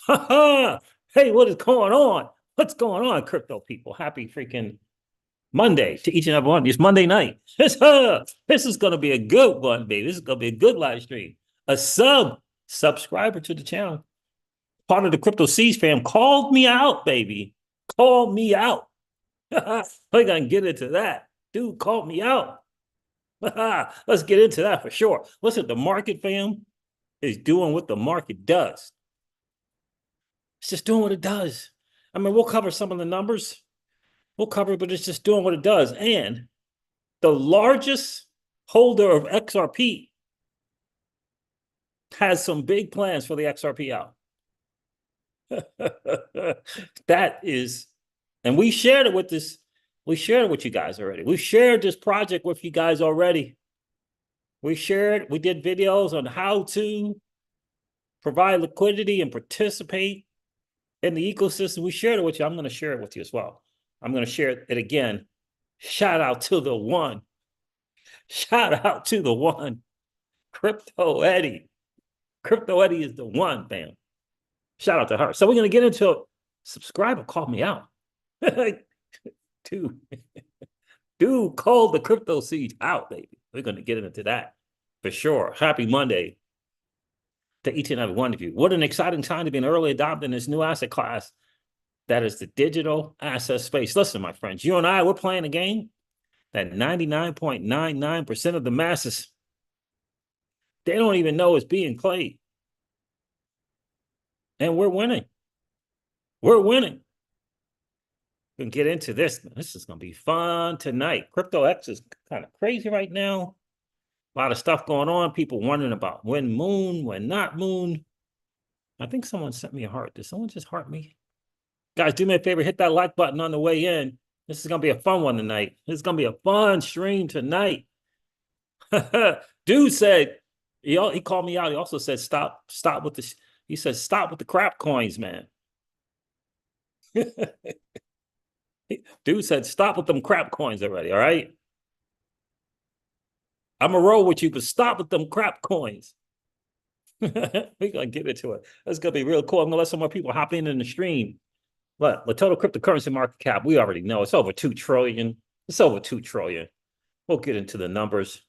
Hey, what is going on? What's going on, crypto people? Happy freaking Monday to each and every one. It's Monday night. This is going to be a good one, baby. This is going to be a good live stream. A subscriber to the channel, part of the Crypto Seas fam, called me out, baby. Called me out. We're going to get into that. Dude called me out. Let's get into that for sure. Listen, the market fam is doing what the market does. It's just doing what it does. I mean, we'll cover some of the numbers. We'll cover it, but it's just doing what it does. And the largest holder of XRP has some big plans for the XRPL. That is, and we shared it with this. We shared it with you guys already. We shared this project with you guys already. We did videos on how to provide liquidity and participate in the ecosystem. We shared it with you. I'm going to share it with you as well. I'm going to share it again. Shout out to the one. Shout out to the one. Crypto Eddie. Crypto Eddie is the one, fam. Shout out to her. So we're going to get into it. Subscriber called me out. Dude called the Crypto Siege out, baby. We're going to get into that for sure. Happy Monday to each and every one of you. What an exciting time to be an early adopter in this new asset class. That is the digital asset space. Listen, my friends, you and I, we're playing a game that 99.99% of the masses, they don't even know is being played. And we're winning. We're winning. We can get into this. This is going to be fun tonight. Crypto X is kind of crazy right now. A lot of stuff going on. People wondering about when moon, when not moon. I think someone sent me a heart. Did someone just heart me? Guys, do me a favor. Hit that like button on the way in. This is going to be a fun one tonight. This is going to be a fun stream tonight. Dude said, he called me out. He also said, stop with the, he said, stop with the crap coins, man. Dude said, stop with them crap coins already, all right? I'm going to roll with you, but stop with them crap coins. We're going to get into it. That's going to be real cool. I'm going to let some more people hop in the stream. But the total cryptocurrency market cap, we already know. It's over 2 trillion. It's over 2 trillion. We'll get into the numbers.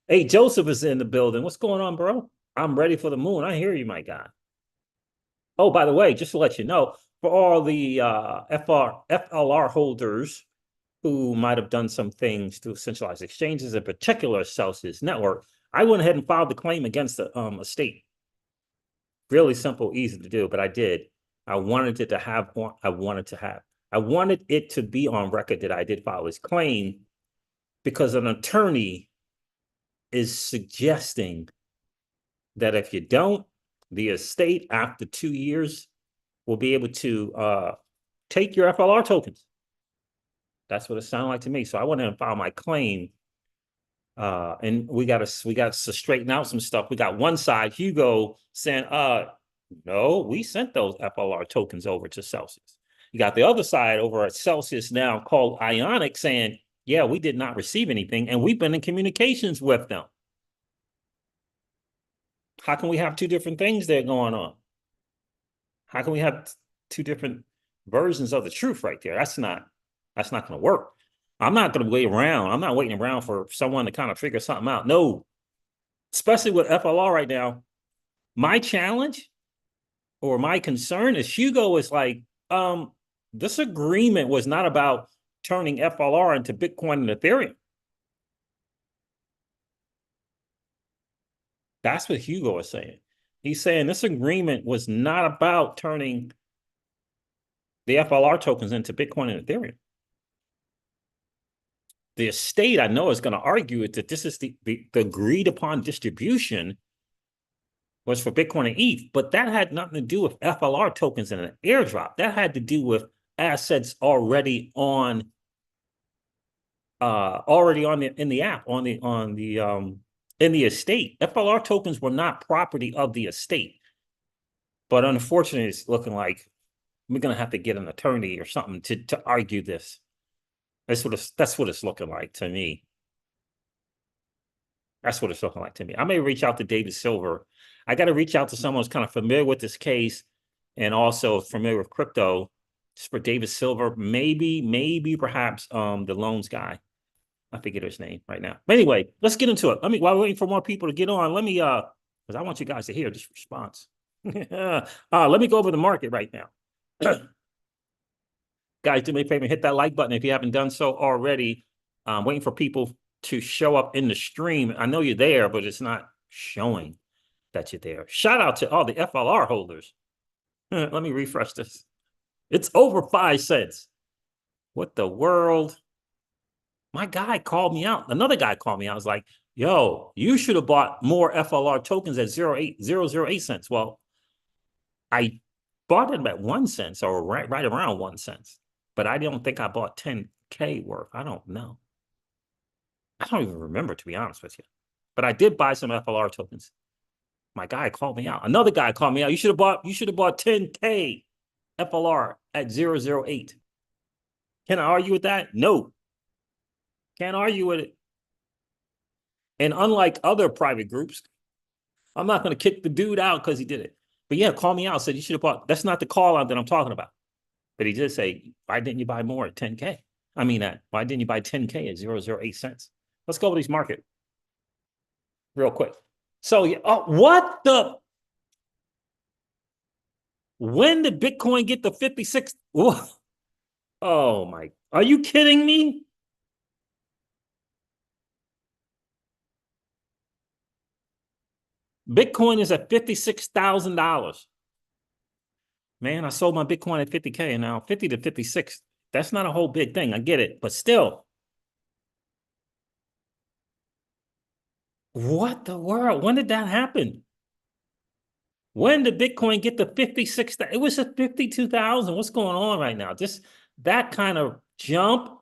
Hey, Joseph is in the building. What's going on, bro? I'm ready for the moon. I hear you, my guy. Oh, by the way, just to let you know, for all the FLR holders who might have done some things to centralized exchanges, in particular Celsius Network, I went ahead and filed the claim against the estate. Really simple, easy to do, but I did. I wanted it to be on record that I did file this claim because an attorney is suggesting that if you don't, the estate after 2 years will be able to take your FLR tokens. That's what it sounded like to me. So I went and filed my claim. And we got to straighten out some stuff. We got one side, Hugo, saying, no, we sent those FLR tokens over to Celsius. You got the other side over at Celsius now called Ionic saying, yeah, we did not receive anything, and we've been in communications with them. How can we have 2 different things there going on? How can we have 2 different versions of the truth right there? That's not going to work. I'm not going to wait around. I'm not waiting around for someone to kind of figure something out. No, especially with FLR right now. My challenge or my concern is Hugo is like, this agreement was not about turning FLR into Bitcoin and Ethereum. That's what Hugo is saying. He's saying this agreement was not about turning the FLR tokens into Bitcoin and Ethereum. The estate, I know, is going to argue that this is the agreed upon distribution was for Bitcoin and ETH, but that had nothing to do with FLR tokens and an airdrop. That had to do with assets already in the app, in the estate. FLR tokens were not property of the estate. But unfortunately, it's looking like we're going to have to get an attorney or something to argue this. That's what it's looking like to me. That's what it's looking like to me. I may reach out to David Silver. I got to reach out to someone who's kind of familiar with this case and also familiar with crypto, just for David Silver, maybe perhaps the loans guy. I forget his name right now. But anyway, let's get into it. While we're waiting for more people to get on, let me because I want you guys to hear this response. Let me go over the market right now. Guys, do me a favor and hit that like button if you haven't done so already. I'm waiting for people to show up in the stream. I know you're there, but it's not showing that you're there. Shout out to all the FLR holders. Let me refresh this. It's over 5 cents. What the world? My guy called me out. Another guy called me out. I was like, yo, you should have bought more FLR tokens at 0.08 cents. Well, I bought them at 1 cent, or right around 1 cent. But I don't think I bought 10K worth. I don't know. I don't even remember, to be honest with you. But I did buy some FLR tokens. My guy called me out. Another guy called me out. You should have bought 10K FLR at 0.08. Can I argue with that? No. Can't argue with it. And unlike other private groups, I'm not going to kick the dude out because he did it. But yeah, call me out. Said you should have bought. That's not the call out that I'm talking about. But he did say, why didn't you buy more at 10K? Why didn't you buy 10K at 0.08 cents? Let's go over these market real quick. So, what the? When did Bitcoin get to 56? Oh my, are you kidding me? Bitcoin is at $56,000. Man, I sold my Bitcoin at 50K and now 50 to 56. That's not a whole big thing. I get it, but still. What the world? When did that happen? When did Bitcoin get to 56? It was at 52,000. What's going on right now? Just that kind of jump.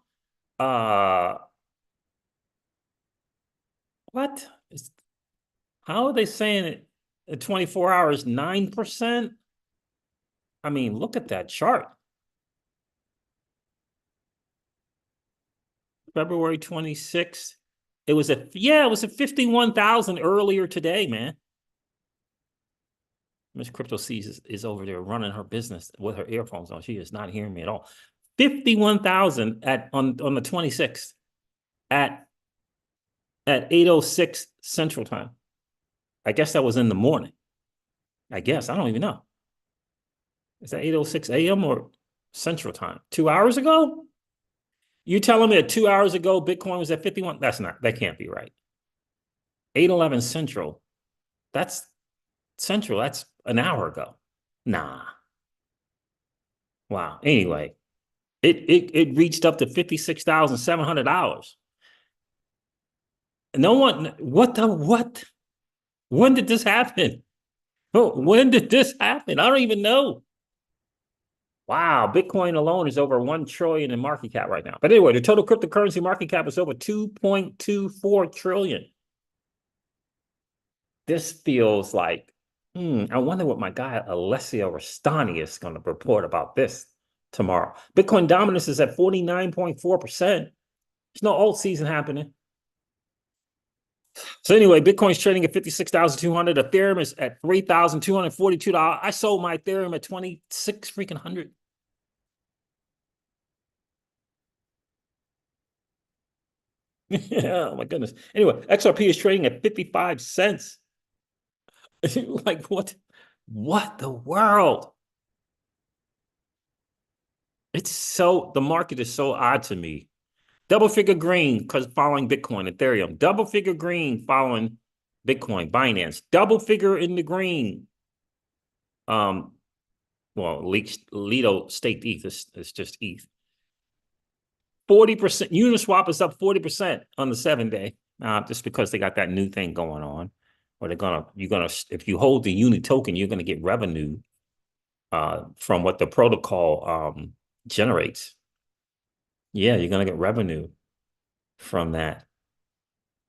What? How are they saying it at 24 hours, 9%? I mean, look at that chart. February 26th. It was at 51,000 earlier today, man. Miss Crypto Seas is over there running her business with her earphones on. She is not hearing me at all. 51,000 on the 26th at 8:06 Central Time. I guess that was in the morning. I guess. I don't even know. Is that 8:06 a.m. or Central Time? 2 hours ago? You telling me that 2 hours ago Bitcoin was at 51? That can't be right. 8:11 Central. That's Central. That's an hour ago. Nah. Wow. Anyway, it reached up to $56,700. No one, what? When did this happen? Oh, when did this happen? I don't even know. Wow, Bitcoin alone is over 1 trillion in market cap right now. But anyway, the total cryptocurrency market cap is over 2.24 trillion. This feels like, I wonder what my guy Alessio Rastani is going to report about this tomorrow. Bitcoin dominance is at 49.4%. There's no alt season happening. So anyway, Bitcoin's trading at 56,200. Ethereum is at $3,242. I sold my Ethereum at 26 freaking hundred. Yeah, oh my goodness. Anyway, XRP is trading at 55 cents. Like what? What the world? The market is so odd to me. Double figure green because following Bitcoin, Ethereum. Double figure green following Bitcoin, Binance. Double figure in the green. Lido staked ETH is just ETH. 40%. Uniswap is up 40% on the 7-day. Just because they got that new thing going on. Or if you hold the Uni token, you're gonna get revenue from what the protocol generates. Yeah, you're gonna get revenue from that.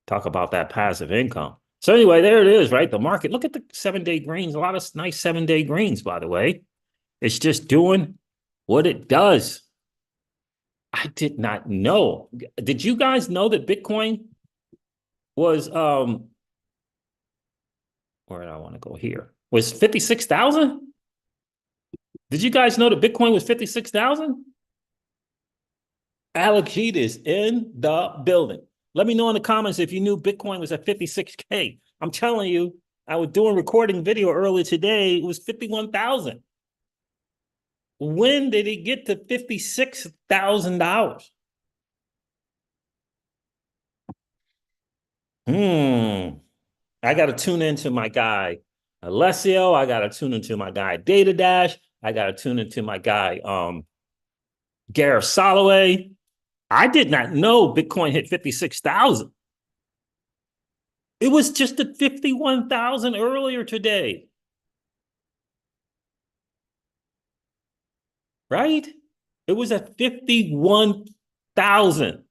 Talk about that passive income. So anyway, there it is, right? The market. Look at the 7-day greens. A lot of nice 7-day greens, by the way. It's just doing what it does. I did not know. Did you guys know that Bitcoin was where do I want to go here? Was 56,000? Did you guys know that Bitcoin was 56,000? Alex Sheet is in the building. Let me know in the comments if you knew Bitcoin was at 56K. I'm telling you, I was doing recording video earlier today. It was 51,000. When did it get to $56,000? I got to tune into my guy, Alessio. I got to tune into my guy, Data Dash. I got to tune into my guy, Gareth Soloway. I did not know Bitcoin hit 56,000. It was just at 51,000 earlier today. Right? It was at 51,000.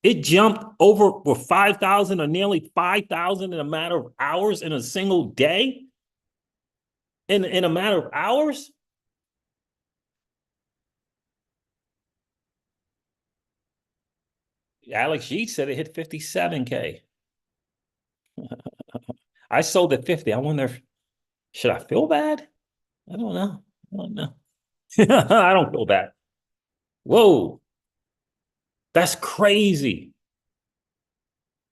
It jumped over 5,000 or nearly 5,000 in a matter of hours in a single day. In a matter of hours. Alex Yeats said it hit 57K. I sold at 50. I wonder, should I feel bad? I don't know. I don't know. I don't feel bad. Whoa. That's crazy.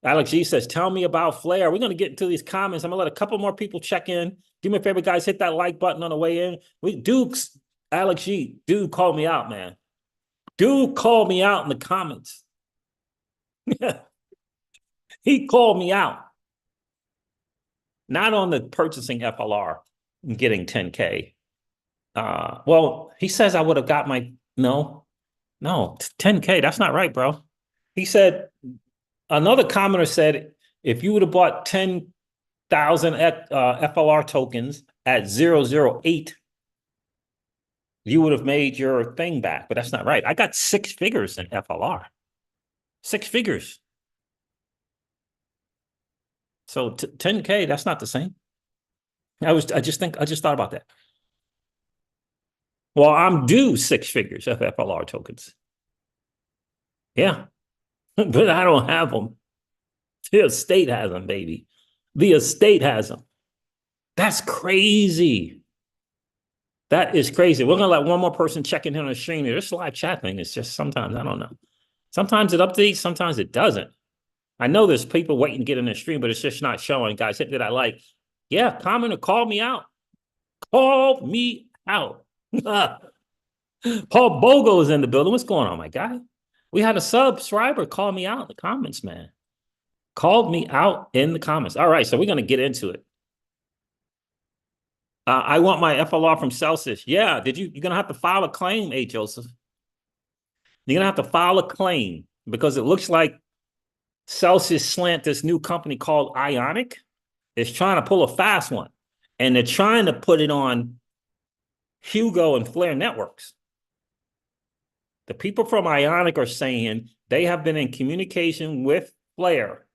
Alex G says, tell me about Flare. We're going to get into these comments. I'm going to let a couple more people check in. Do me a favor, guys. Hit that like button on the way in. Dukes, Alex G, dude, call me out, man. Dude, call me out in the comments. He called me out. Not on the purchasing FLR and getting 10K. Well, he says I would have got my, no, 10K. That's not right, bro. He said, another commenter said, if you would have bought 10,000 FLR tokens at 008, you would have made your thing back. But that's not right. I got 6 figures in FLR. 6 figures. So 10K, that's not the same. I just thought about that. Well, I'm due 6 figures of FLR tokens. Yeah, but I don't have them. The estate has them, baby. The estate has them. That's crazy. That is crazy. We're going to let one more person check in on the stream. This live chat thing is just sometimes, I don't know. Sometimes it updates, sometimes it doesn't. I know there's people waiting to get in the stream, but it's just not showing. Guys, hit that I like. Yeah, comment or call me out. Call me out. Paul Bogo is in the building. What's going on, my guy? We had a subscriber call me out in the comments, man. Called me out in the comments. All right, so we're going to get into it. I want my FLR from Celsius. Yeah, you're going to have to file a claim, A. Joseph. You're going to have to file a claim because it looks like Celsius Slant, this new company called Ionic, is trying to pull a fast one. And they're trying to put it on Hugo and Flare networks. The people from Ionic are saying they have been in communication with Flare,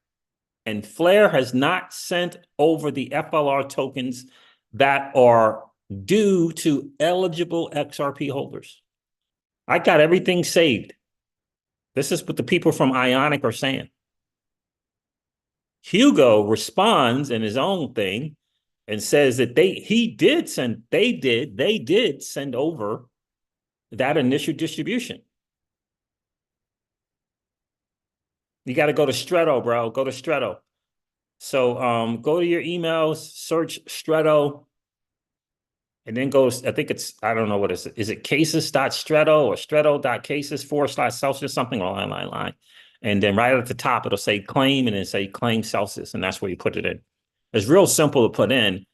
and Flare has not sent over the FLR tokens that are due to eligible XRP holders. I got everything saved. This is what the people from Ionic are saying. Hugo responds in his own thing and says that they did send over that initial distribution. You got to go to Stretto, bro. Go to Stretto. So go to your emails, search Stretto, and then go, I think it's, I don't know what is it. Is it cases.stretto or stretto.cases/Celsius, something along that line. And then right at the top, it'll say claim and then say claim Celsius. And that's where you put it in. It's real simple to put in.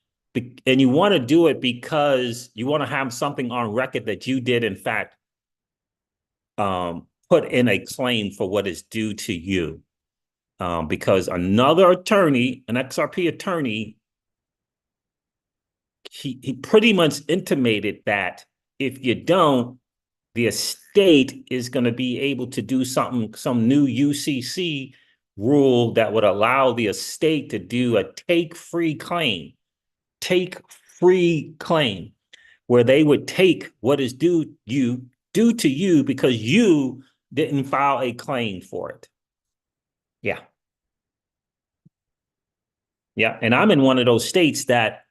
And you want to do it because you want to have something on record that you did, in fact, put in a claim for what is due to you. Because another attorney, an XRP attorney, he pretty much intimated that if you don't, the estate is going to be able to do some new UCC rule that would allow the estate to do a take-free claim, where they would take what is due to you because you didn't file a claim for it. Yeah. Yeah, and I'm in one of those states that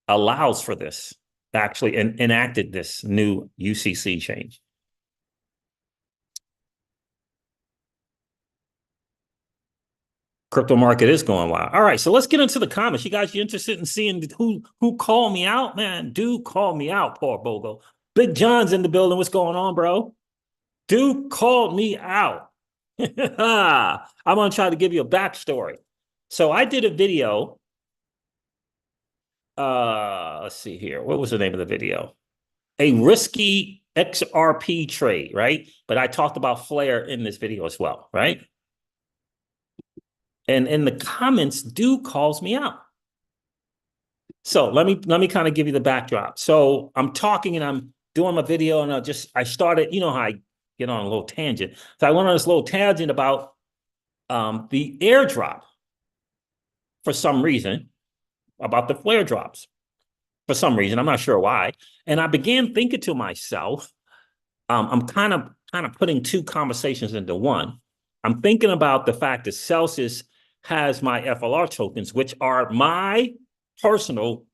allows for this. actually enacted this new UCC change. Crypto market is going wild. All right, so let's get into the comments. You interested in seeing who called me out? Man, dude called me out, poor Bogo. Big John's in the building. What's going on, bro? Dude called me out. I'm gonna try to give you a backstory. So I did a video. Let's see here. What was the name of the video? A risky XRP trade, right? But I talked about Flare in this video as well, right? And in the comments, dude calls me out. So let me kind of give you the backdrop. So I'm talking and I'm doing my video, and I started, you know how I get on a little tangent. So I went on this little tangent about the airdrop for some reason, about the flare drops for some reason. I'm not sure why. And I began thinking to myself, I'm kind of putting two conversations into one. I'm thinking about the fact that Celsius has my FLR tokens, which are my personal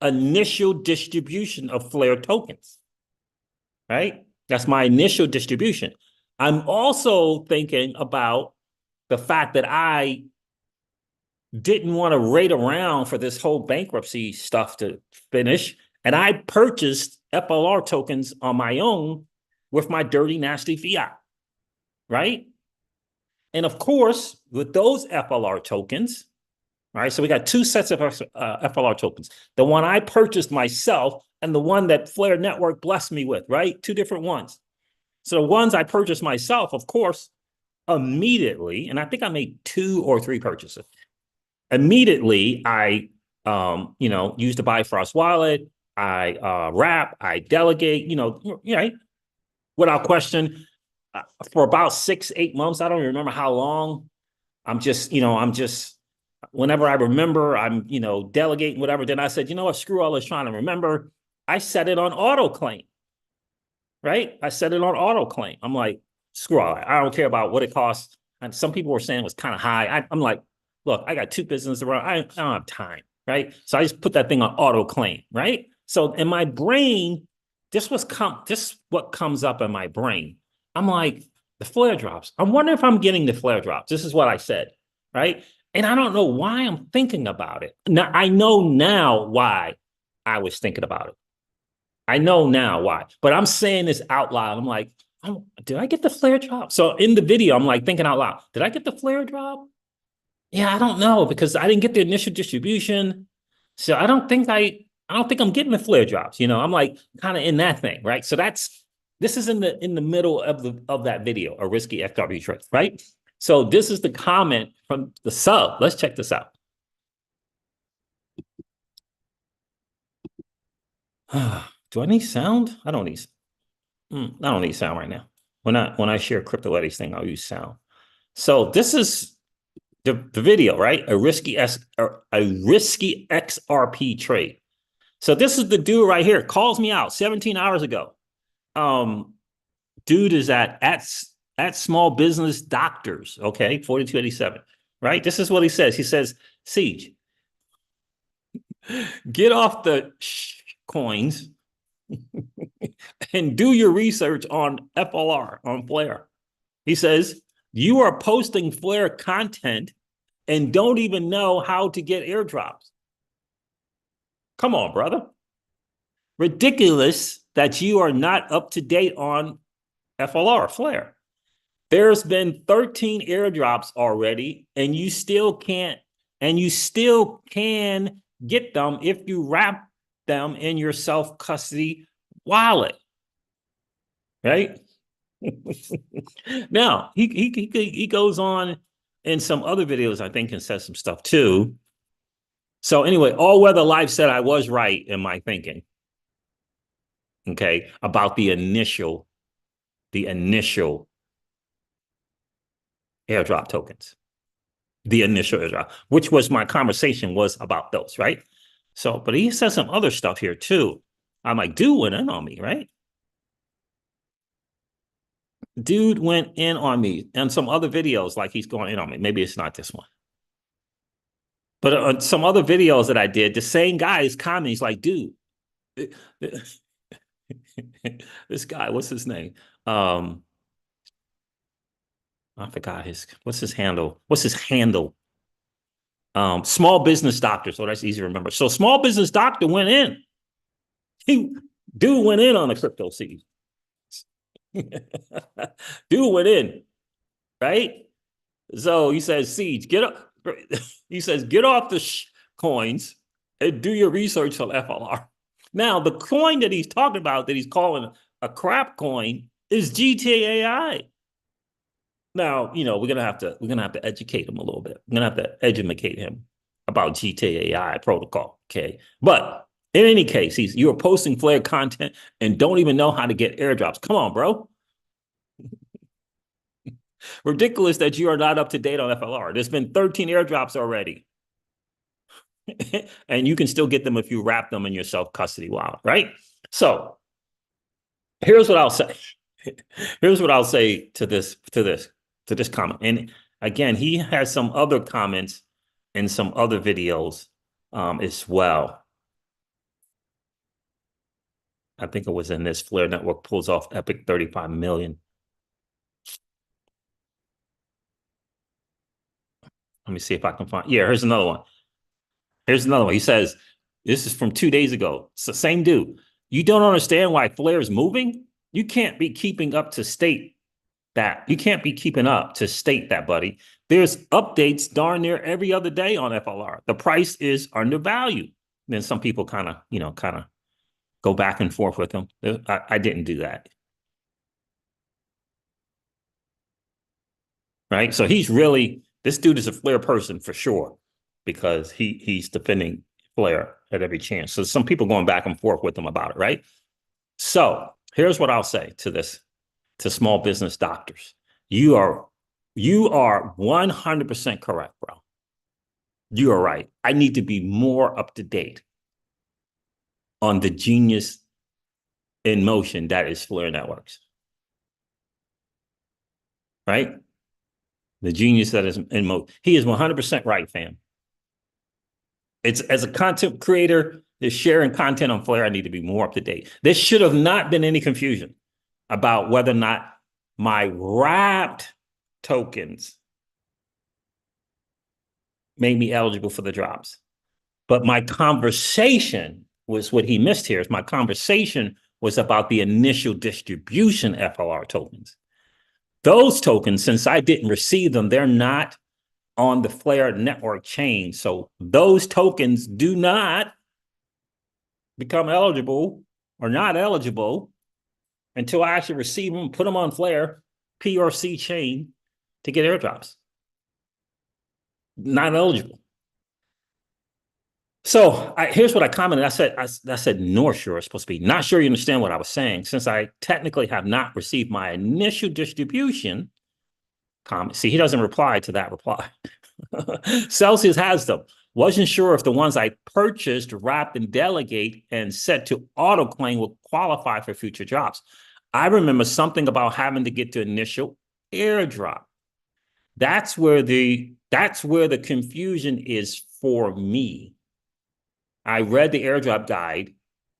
initial distribution of Flare tokens, right? That's my initial distribution. I'm also thinking about the fact that I didn't want to wait around for this whole bankruptcy stuff to finish, and I purchased FLR tokens on my own with my dirty, nasty fiat, right? And of course, with those FLR tokens, right? So we got two sets of FLR tokens. The one I purchased myself and the one that Flare Network blessed me with, right? Two different ones. So the ones I purchased myself, of course, immediately, and I think I made 2 or 3 purchases. Immediately, I, use the Bifrost wallet, I wrap, I delegate, right? Without question, for about 6-8 months, I don't even remember how long. I'm just, whenever I remember, I'm, delegating whatever. Then I said, you know what, screw all this trying to remember. I set it on auto claim, right? I set it on auto claim. I'm like, screw all that. I don't care about what it costs. And some people were saying it was kind of high. I'm like, look, I got 2 businesses around. I don't have time, right? So I just put that thing on auto claim, right? So in my brain, this what comes up in my brain. I'm like, the flare drops. I wonder if I'm getting the flare drops. This is what I said, right? And I don't know why I'm thinking about it. Now, I know now why I was thinking about it. I know now why, but I'm saying this out loud. I'm like, did I get the flare drop? So in the video, I'm like thinking out loud, did I get the flare drop? Yeah, I don't know, because I didn't get the initial distribution. So I don't think I'm getting the flare drops. I'm like kind of in that thing, right? So this is in the middle of that video, a risky XRP trade, right? So this is the comment from the sub. Let's check this out. Do I need sound? I don't need sound right now. When I share Crypto Eddies thing, I'll use sound. So this is the video, right? A risky XRP trade. So this is the dude right here, calls me out 17 hours ago. Dude is at Small Business Doctors, okay, 4287, right? This is what he says. He says, Siege, get off the coins and do your research on FLR, on Flare. He says, you are posting Flare content and don't even know how to get airdrops. Come on, brother. Ridiculous that you are not up to date on FLR, Flare. There's been 13 airdrops already, and you still can get them if you wrap them in your self-custody wallet, right? Now, he goes on in some other videos, I think, and says some stuff too. So anyway, All Weather Life said I was right in my thinking, okay, about the initial airdrop tokens, the initial airdrop, which was my conversation was about those, right? So, but he says some other stuff here too. I'm like, dude went in on me, right? Dude went in on me and some other videos, like he's going in on me. Maybe it's not this one. But on some other videos that I did, the same guy is commenting, he's like, dude, This guy, what's his name? I forgot what's his handle? What's his handle? Small business doctor. So that's easy to remember. So small business doctor went in. He dude went in on the crypto seed. Dude went in, right? So he says, Siege, get up. He says, get off the coins and do your research on FLR. Now, the coin that he's talking about, that he's calling a crap coin, is GTAI. Now, we're gonna have to educate him a little bit. We're gonna have to educate him about GTAI protocol. Okay, but in any case, you're posting Flare content and don't even know how to get airdrops. Come on, bro. Ridiculous that you are not up to date on FLR. There's been 13 airdrops already. And you can still get them if you wrap them in your self-custody wallet, right? So here's what I'll say. Here's what I'll say to this comment. And again, he has some other comments in some other videos as well. I think it was in this. Flare Network pulls off epic 35 million. Let me see if I can find. Yeah, here's another one. Here's another one. He says, this is from 2 days ago. It's the same dude. You don't understand why Flare is moving? You can't be keeping up to state that. You can't be keeping up to state that, buddy. There's updates darn near every other day on FLR. The price is undervalued. Then some people kind of go back and forth with him. I didn't do that. Right? So this dude is a Flare person for sure, because he's defending Flare at every chance. So some people going back and forth with him about it, right? So here's what I'll say to small business doctors. You are 100% correct, bro. You are right. I need to be more up to date on the genius in motion that is Flare Networks. Right? The genius that is in motion. He is 100% right, fam. It's as a content creator, is sharing content on Flare, I need to be more up to date. There should have not been any confusion about whether or not my wrapped tokens made me eligible for the drops. But my conversation was what he missed here. Is my conversation was about the initial distribution FLR tokens. Those tokens, since I didn't receive them, they're not on the Flare network chain. So those tokens do not become eligible or not eligible until I actually receive them, put them on Flare, PRC chain to get airdrops. Not eligible. So here's what I commented. I said, North Shore is supposed to be. Not sure you understand what I was saying. Since I technically have not received my initial distribution, comment. See, he doesn't reply to that reply. Celsius has them. Wasn't sure if the ones I purchased, wrapped, and delegate and set to auto claim will qualify for future drops. I remember something about having to get to initial airdrop. That's where the confusion is for me. I read the airdrop guide.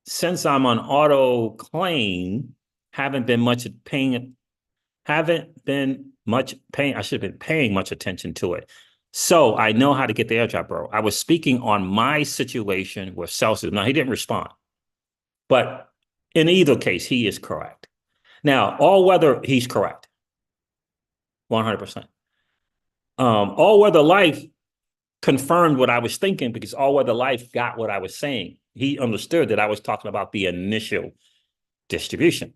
Since I'm on auto claim, haven't been much paying. I should have been paying much attention to it. So I know how to get the airdrop, bro. I was speaking on my situation with Celsius. Now, he didn't respond. But in either case, he is correct. Now, all weather, he's correct. 100%. All weather life confirmed what I was thinking, because all weather life got what I was saying. He understood that I was talking about the initial distribution.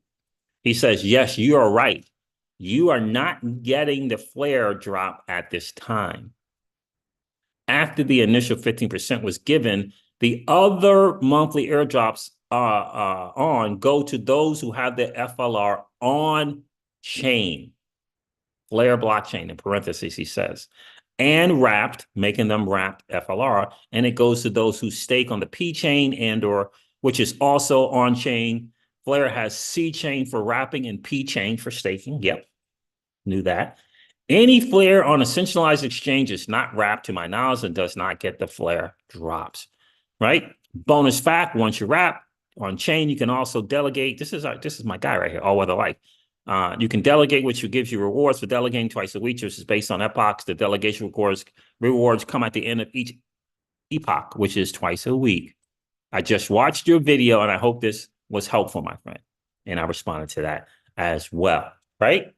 He says, yes, you are right. You are not getting the Flare drop at this time. After the initial 15% was given, the other monthly airdrops go to those who have the FLR on chain, Flare blockchain, in parentheses, he says, and wrapped, making them wrapped FLR. And it goes to those who stake on the P chain which is also on chain. Flare has C chain for wrapping and P chain for staking. Yep, knew that. Any Flare on a centralized exchange is not wrapped to my knowledge and does not get the Flare drops, right? Bonus fact, once you wrap, on chain. You can also delegate. This is my guy right here, all weather life. You can delegate, which gives you rewards for delegating twice a week, which is based on epochs. The delegation rewards come at the end of each epoch, which is twice a week. I just watched your video and I hope this was helpful, my friend. And I responded to that as well, right?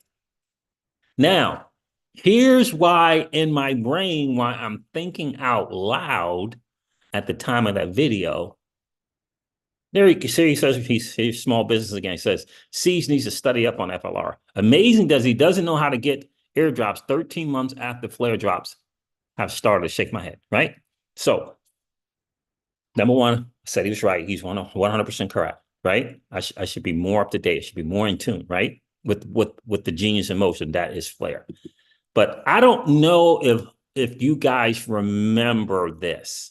Now, here's why in my brain, why I'm thinking out loud at the time of that video. There he says he's small business again. He says, Siege needs to study up on FLR. Amazing he doesn't know how to get airdrops 13 months after flare drops have started to shake my head, right? So, number one, I said he was right. He's 100% correct, right? I should be more up to date. I should be more in tune, right? With the genius in motion, that is Flare. But I don't know if you guys remember this.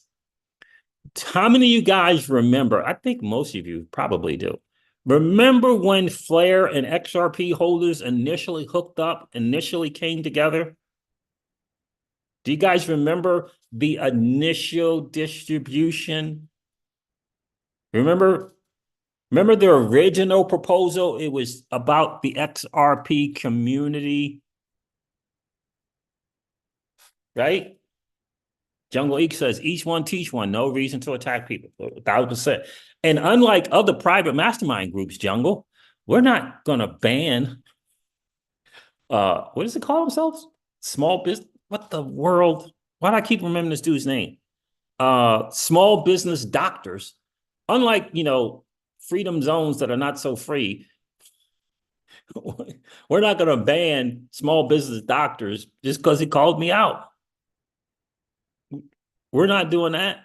How many of you guys remember? I think most of you probably do. Remember when Flare and XRP holders initially hooked up, initially came together? Do you guys remember the initial distribution? Remember the original proposal? It was about the XRP community, right? Jungle Eek says, each one teach one, no reason to attack people, 1,000%. And unlike other private mastermind groups, Jungle, we're not going to ban, what does it call themselves? Small business, what the world? Why do I keep remembering this dude's name? Small business doctors, unlike, freedom zones that are not so free, we're not going to ban small business doctors just because he called me out. We're not doing that.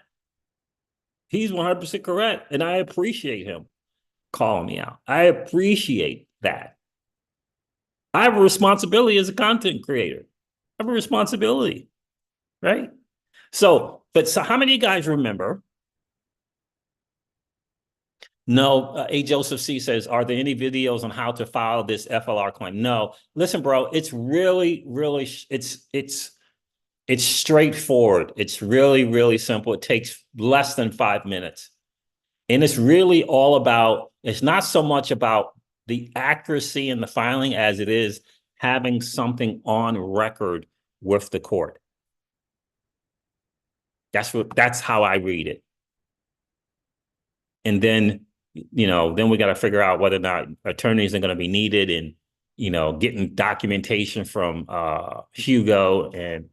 He's 100% correct, and I appreciate him calling me out. I appreciate that. I have a responsibility as a content creator. I have a responsibility, right? So how many of you guys remember? No, A. Joseph C. says, are there any videos on how to file this FLR claim? No. Listen, bro, it's really, really, it's straightforward. It's really, really simple. It takes less than 5 minutes. And it's really all about, it's not so much about the accuracy in the filing as it is having something on record with the court. That's how I read it. And then, then we got to figure out whether or not attorneys are going to be needed, and, getting documentation from Hugo and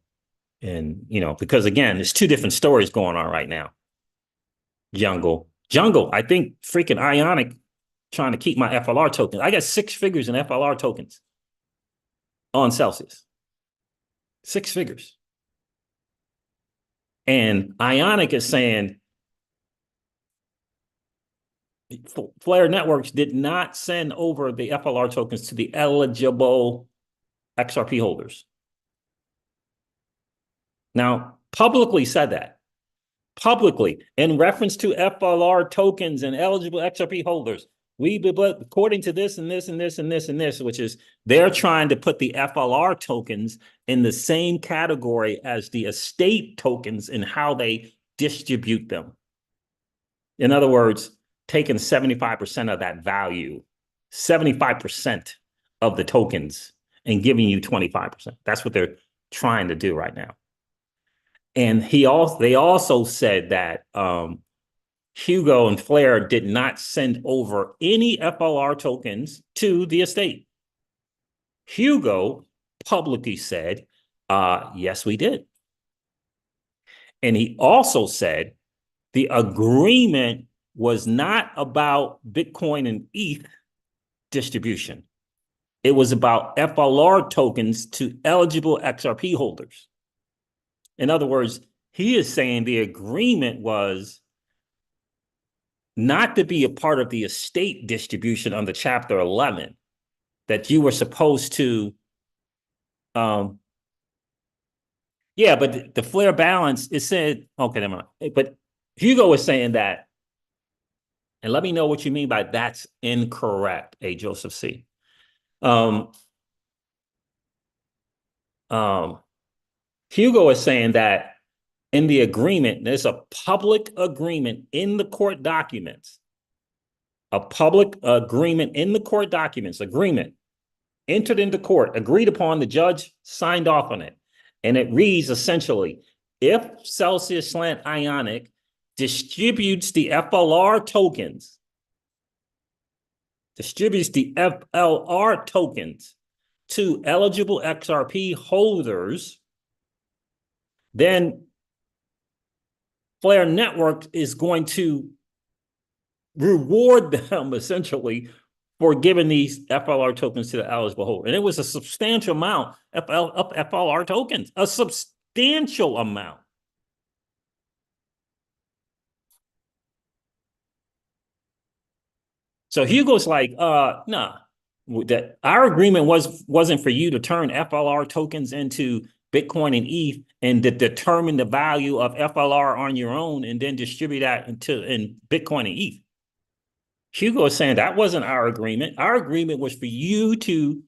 because again, there's two different stories going on right now. Jungle, I think freaking Ionic trying to keep my FLR tokens. I got 6 figures in FLR tokens on Celsius. 6 figures. And Ionic is saying Flare Networks did not send over the FLR tokens to the eligible XRP holders. Now, publicly said that. Publicly, in reference to FLR tokens and eligible XRP holders, according to this and this and this and this and this, which is they're trying to put the FLR tokens in the same category as the estate tokens in how they distribute them. In other words, taking 75% of that value, 75% of the tokens, and giving you 25%. That's what they're trying to do right now. And they also said that Hugo and Flare did not send over any FLR tokens to the estate. Hugo publicly said, yes, we did. And he also said the agreement was not about Bitcoin and ETH distribution. It was about FLR tokens to eligible XRP holders. In other words, he is saying the agreement was not to be a part of the estate distribution under Chapter 11, that you were supposed to, but the Flare balance, it said, okay, never mind. But Hugo was saying that, and let me know what you mean by that's incorrect, A. Joseph C. Hugo is saying that in the agreement, there's a public agreement in the court documents a public agreement in the court documents, agreement entered into court, agreed upon, the judge signed off on it. And it reads essentially, if Celsius Slant Ionic distributes the FLR tokens, to eligible XRP holders, then Flare Network is going to reward them essentially for giving these FLR tokens to the eligible holder. And it was a substantial amount of FLR tokens, a substantial amount. So Hugo's like, nah, that our agreement wasn't for you to turn FLR tokens into Bitcoin and ETH and to determine the value of FLR on your own and then distribute that in Bitcoin and ETH. Hugo is saying that wasn't our agreement. Our agreement was for you to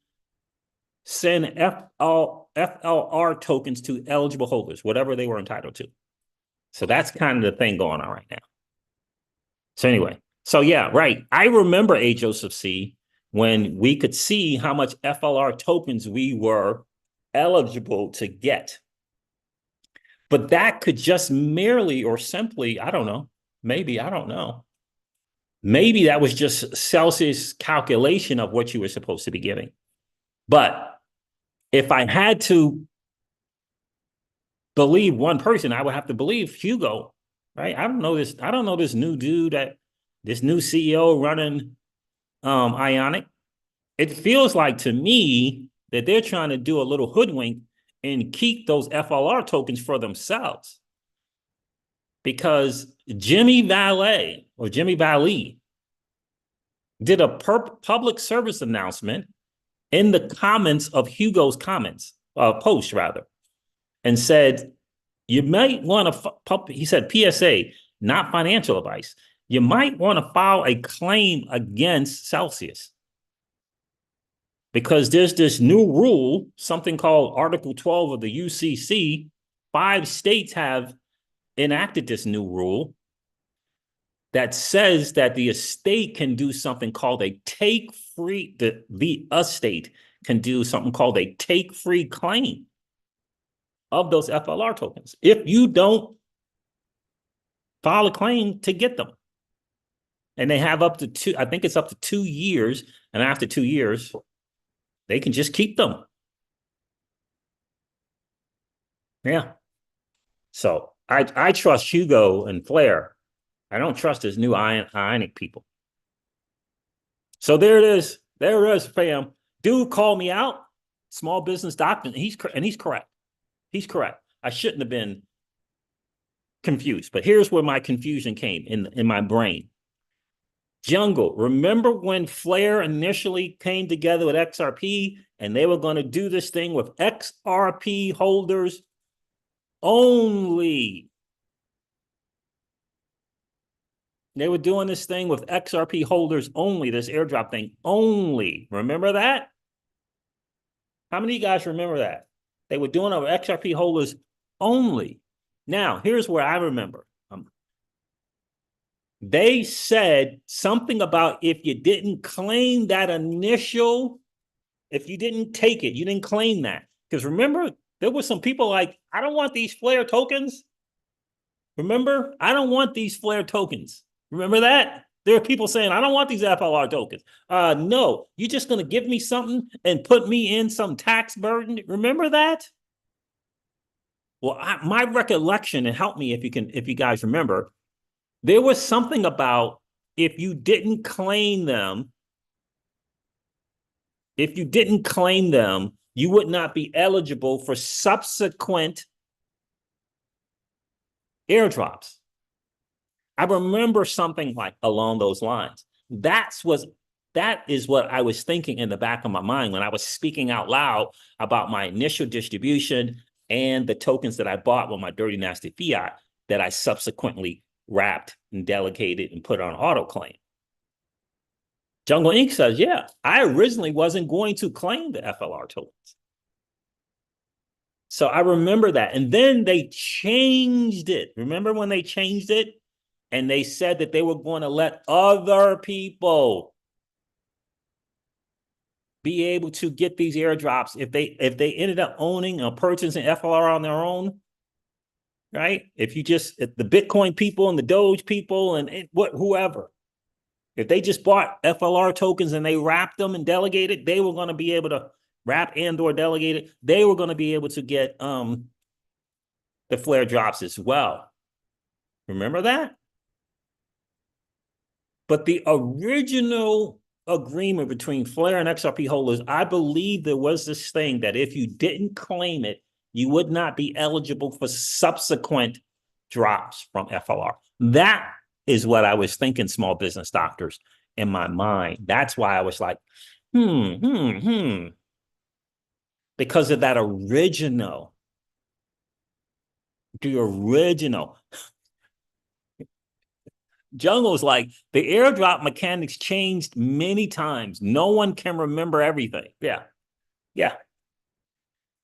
send FLR tokens to eligible holders, whatever they were entitled to. So that's kind of the thing going on right now. So anyway, so yeah, right. I remember A. Joseph C. when we could see how much FLR tokens we were eligible to get. But that could just merely or simply, I don't know, maybe that was just Celsius calculation of what you were supposed to be giving. But if I had to believe one person, I would have to believe Hugo, right? I don't know this new dude, this new CEO running Ionic. It feels like to me that they're trying to do a little hoodwink and keep those FLR tokens for themselves. Because Jimmy Valley did a public service announcement in the comments of Hugo's post rather, and said, you might want to, he said, PSA, not financial advice. You might want to file a claim against Celsius because there's this new rule, something called Article 12 of the UCC. 5 states have enacted this new rule that says that the estate can do something called a take-free, the estate can do something called a take-free claim of those FLR tokens if you don't file a claim to get them. And they have up to 2 years, and after 2 years, they can just keep them. Yeah. So I trust Hugo and Flare. I don't trust his new Ionic people. So there it is. There it is, fam. Dude called me out. Small business doctor. He's correct. He's correct. I shouldn't have been confused. But here's where my confusion came in my brain. Jungle, remember when Flare initially came together with XRP and they were going to do this thing with XRP holders only? They were doing this thing with XRP holders only, this airdrop thing only. Remember that? How many of you guys remember that? They were doing it with XRP holders only. Now, here's where I remember. They said something about if you didn't claim that if you didn't take it, you didn't claim that. Because remember, there were some people like, I don't want these Flare tokens. Remember, I don't want these Flare tokens. Remember that? There are people saying, I don't want these FLR tokens. No, you're just going to give me something and put me in some tax burden. Remember that? Well, my recollection, and help me if you guys remember, there was something about if you didn't claim them, you would not be eligible for subsequent airdrops. I remember something like along those lines. That is what I was thinking in the back of my mind when I was speaking out loud about my initial distribution and the tokens that I bought with my dirty, nasty fiat that I subsequently wrapped and delegated and put on auto claim. Jungle Inc. says, yeah, I originally wasn't going to claim the FLR tokens. So I remember that. And then they changed it. Remember when they changed it? and they said that they were going to let other people be able to get these airdrops if they ended up owning or purchasing FLR on their own, right? If the Bitcoin people and the Doge people and whoever, if they just bought FLR tokens and they wrapped them and delegated, they were going to be able to wrap and or delegate it. They were going to be able to get the flare drops as well. Remember that? But the original agreement between Flare and XRP holders, I believe there was this thing that if you didn't claim it, you would not be eligible for subsequent drops from FLR. That is what I was thinking, small business doctors, in my mind. That's why I was like, because of that original, the original. Jungle's like, the airdrop mechanics changed many times. No one can remember everything. Yeah. Yeah.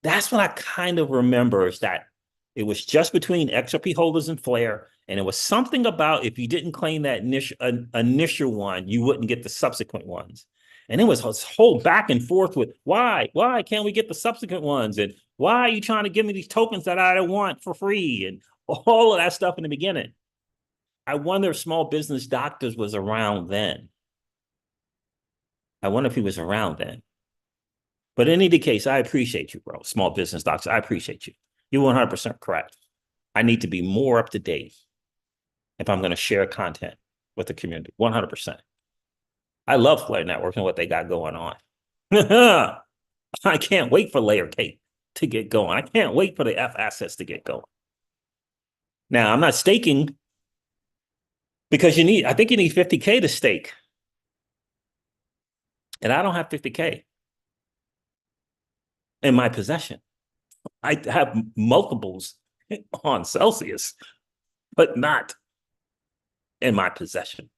That's what I kind of remember, is that it was just between XRP holders and Flare. And it was something about if you didn't claim that initial one, you wouldn't get the subsequent ones. And it was this whole back and forth with why can't we get the subsequent ones? And why are you trying to give me these tokens that I don't want for free? And all of that stuff in the beginning. I wonder if small business doctors was around then. I wonder if he was around then. But in any case, I appreciate you, bro. Small business doctors, I appreciate you. You're 100% correct. I need to be more up to date if I'm going to share content with the community. 100%. I love Flare Networks and what they got going on. I can't wait for Layer Cake to get going. I can't wait for the F assets to get going. Now, I'm not staking because I think you need 50K to stake. And I don't have 50K in my possession. I have multiples on Celsius, but not in my possession.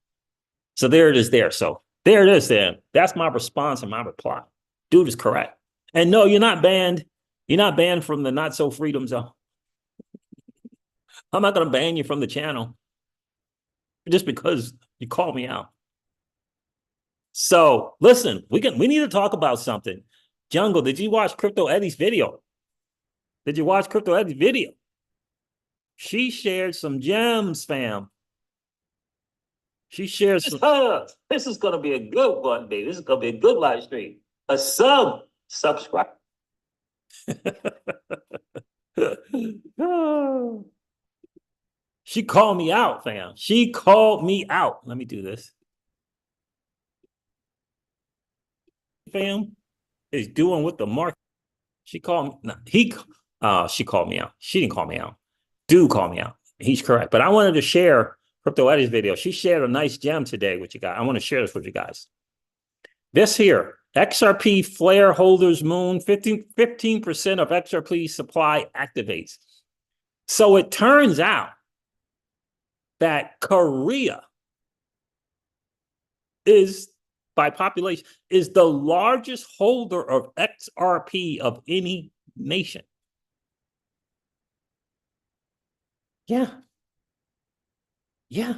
So there it is there. So there it is then. That's my response and my reply. Dude is correct. And no, you're not banned. You're not banned from the not so freedom zone. I'm not going to ban you from the channel just because you called me out. So listen, we need to talk about something. Jungle, did you watch Crypto Eddie's video? Did you watch Crypto Eddie's video? She shared some gems, fam. She shared some. This is going to be a good one, baby. This is going to be a good live stream. A subscribe. She called me out, fam. She called me out. Let me do this. Fam is doing with the market. She called me. She called me out. She didn't call me out. Dude called me out. He's correct. But I wanted to share Crypto Eddie's video. She shared a nice gem today with you guys. I want to share this with you guys. This here, XRP Flare holders moon, 15% of XRP supply activates. So it turns out that Korea is, by population, is the largest holder of XRP of any nation. Yeah. Yeah.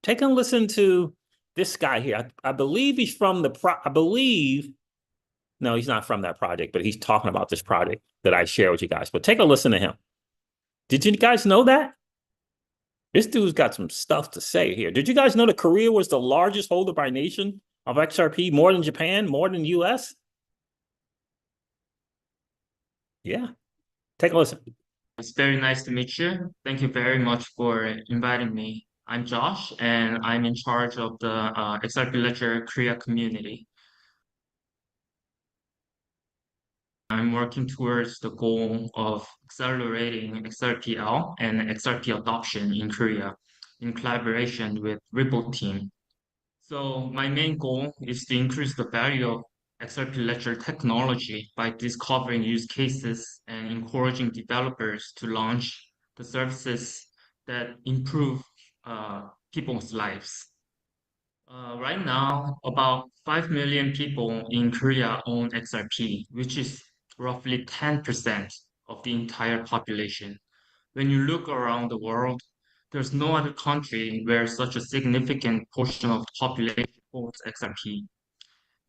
Take a listen to this guy here. I believe he's from no, he's not from that project, but he's talking about this project that I share with you guys. But take a listen to him. Did you guys know that? This dude's got some stuff to say here. Did you guys know that Korea was the largest holder by nation of XRP, more than Japan, more than US? Yeah. Take a listen. It's very nice to meet you. Thank you very much for inviting me. I'm Josh, and I'm in charge of the XRP Ledger Korea community. I'm working towards the goal of accelerating XRPL and XRP adoption in Korea in collaboration with Ripple team. So my main goal is to increase the value of XRP Ledger technology by discovering use cases and encouraging developers to launch the services that improve people's lives. Right now, about 5 million people in Korea own XRP, which is roughly 10% of the entire population. When you look around the world, There's no other country where such a significant portion of the population holds XRP.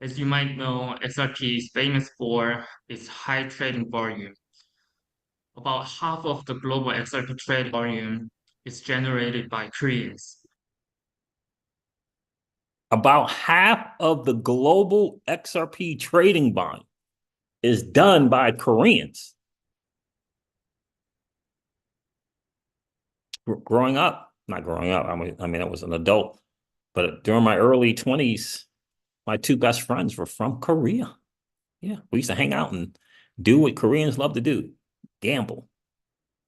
As you might know, XRP is famous for its high trading volume. About half of the global XRP trade volume is generated by Koreans. About half of the global XRP trading volume is done by Koreans. Growing up, not growing up, I mean, I was an adult, but during my early 20s, my two best friends were from Korea. Yeah, we used to hang out and do what Koreans love to do: gamble,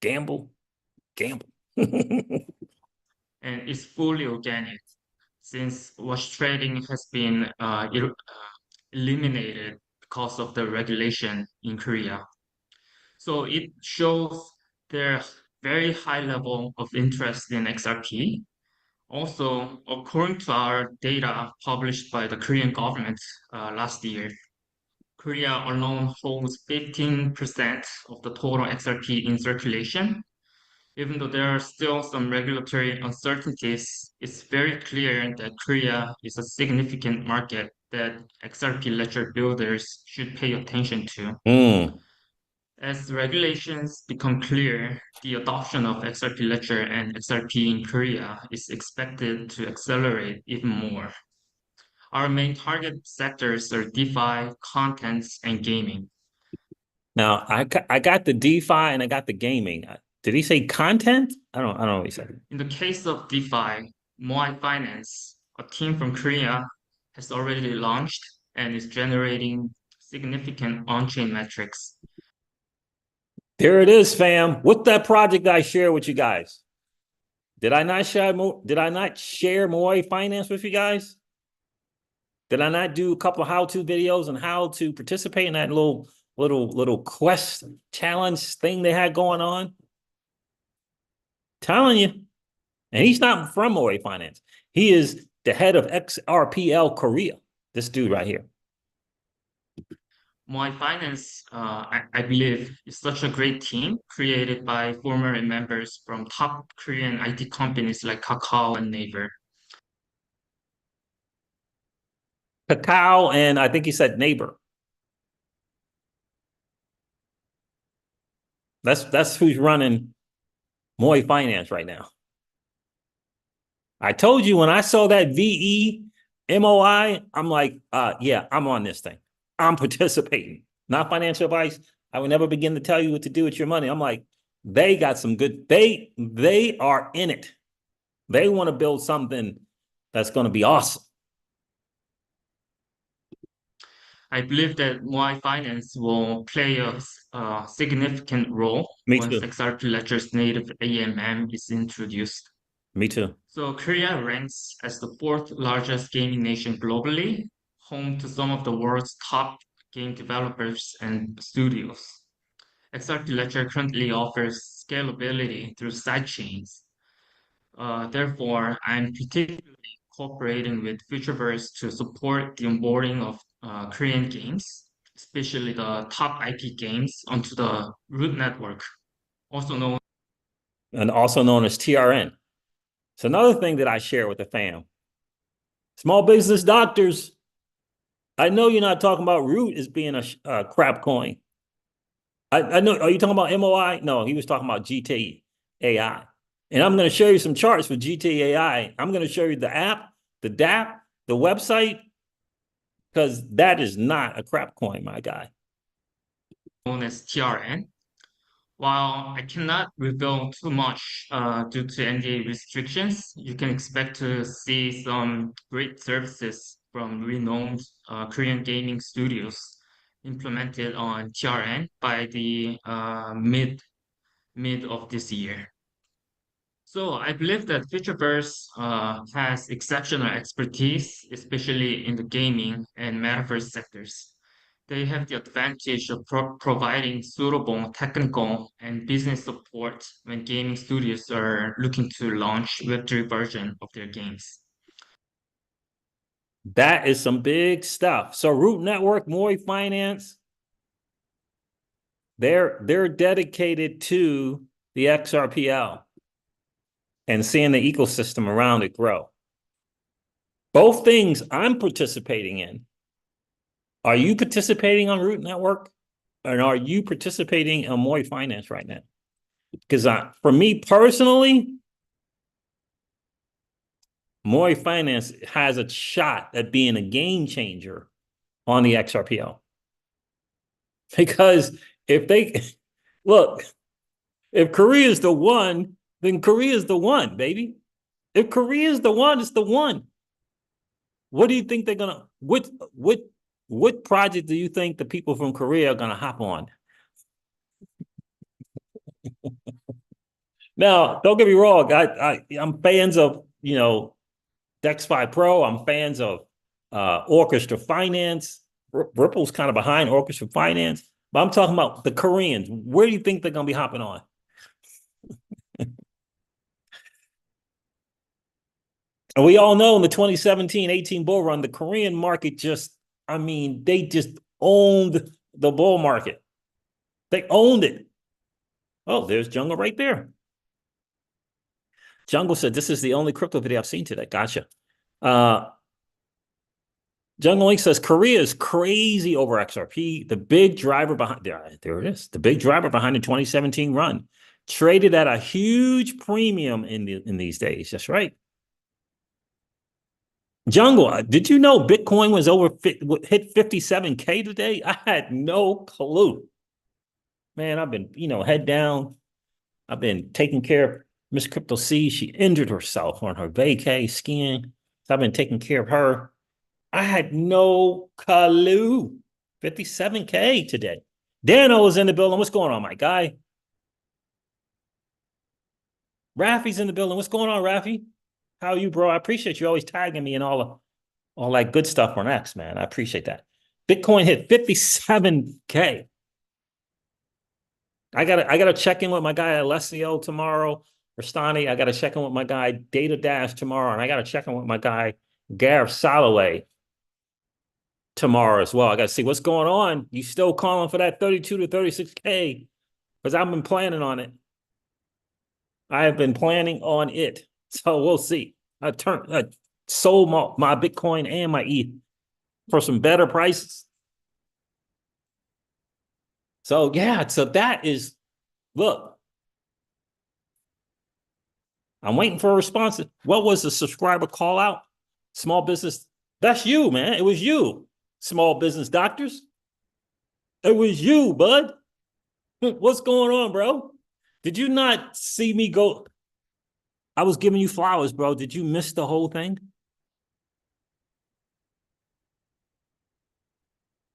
gamble, gamble. And it's fully organic since watch trading has been eliminated because of the regulation in Korea. So it shows their very high level of interest in XRP. Also, according to our data published by the Korean government last year, Korea alone holds 15% of the total XRP in circulation. Even though there are still some regulatory uncertainties, it's very clear that Korea is a significant market that XRP ledger builders should pay attention to. Mm. As regulations become clear, the adoption of XRP ledger and XRP in Korea is expected to accelerate even more. Our main target sectors are DeFi, contents, and gaming. Now I got the DeFi and I got the gaming. Did he say content? I don't know what he said. In the case of DeFi, Moai Finance, a team from Korea, has already launched and is generating significant on-chain metrics. There it is, fam. With that project I share with you guys. Did I not share Moai Finance with you guys? Did I not do a couple of how-to videos on how to participate in that little quest challenge thing they had going on? Telling you. And he's not from Moai Finance. He is the head of XRPL Korea. This dude right here. Moai Finance, I believe, is such a great team created by former members from top Korean IT companies like Kakao and Naver. Cacao, and I think he said neighbor. That's who's running Moai Finance right now. I told you when I saw that VE I'm like, yeah, I'm on this thing. I'm participating. Not financial advice. I would never begin to tell you what to do with your money. I'm like, they got some good, they are in it. They want to build something that's going to be awesome. I believe that Moai Finance will play a significant role Me once too. XRP Ledger's native AMM is introduced. Me too. So Korea ranks as the fourth largest gaming nation globally, home to some of the world's top game developers and studios. XRP Ledger currently offers scalability through sidechains. Therefore, I'm particularly cooperating with Futureverse to support the onboarding of Korean games, especially the top IP games, onto the root network, also known. And also known as TRN. It's another thing that I share with the fam. Small business doctors. I know you're not talking about root as being a crap coin. I know. Are you talking about MOI? No, he was talking about GTAI. And I'm going to show you some charts for GTAI. I'm going to show you the app, the DApp, the website, because that is not a crap coin, my guy. Known as TRN. While I cannot reveal too much due to NDA restrictions, you can expect to see some great services from renowned Korean gaming studios implemented on TRN by the mid of this year. So I believe that Futureverse has exceptional expertise, especially in the gaming and metaverse sectors. They have the advantage of providing suitable technical and business support when gaming studios are looking to launch Web3 version of their games. That is some big stuff. So Root Network, Moai Finance, they're dedicated to the XRPL. and seeing the ecosystem around it grow. Both things I'm participating in. Are you participating on Root Network? And are you participating in Moai Finance right now? Because for me personally, Moai Finance has a shot at being a game changer on the XRPL. Because if they look, if Korea is the one, then Korea is the one, baby. If Korea is the one, it's the one. What do you think they're gonna? What project do you think the people from Korea are gonna hop on? Now, don't get me wrong. I'm fans of DexFi Pro. I'm fans of Orchestra Finance. Ripple's kind of behind Orchestra Finance, but I'm talking about the Koreans. Where do you think they're gonna be hopping on? And we all know in the 2017-18 bull run, the Korean market they just owned the bull market. They owned it. Oh, there's Jungle right there. Jungle said, this is the only crypto video I've seen today. Gotcha. Jungle Link says, Korea is crazy over XRP. The big driver behind, there it is. The big driver behind the 2017 run. Traded at a huge premium in these days. That's right. Jungle, did you know Bitcoin was hit 57K today? I had no clue. Man, I've been, head down. I've been taking care of Miss Crypto C. She injured herself on her vacay skiing. So I've been taking care of her. I had no clue. 57K today. Dano is in the building. What's going on, my guy? Rafi's in the building. What's going on, Rafi? How are you, bro? I appreciate you always tagging me and all that good stuff on X, man. I appreciate that. Bitcoin hit 57K. I gotta check in with my guy Alessio tomorrow, Rastani. I gotta check in with my guy Data Dash tomorrow, and I gotta check in with my guy Gareth Soloway tomorrow as well. I gotta see what's going on. You still calling for that 32 to 36K? Because I've been planning on it. I have been planning on it. So we'll see. I sold my Bitcoin and my ETH for some better prices. So yeah, so that is, look, I'm waiting for a response. What was the subscriber call out? Small business. That's you, man. It was you. Small business doctors. It was you, bud. What's going on, bro? Did you not see me go? I was giving you flowers, bro. Did you miss the whole thing?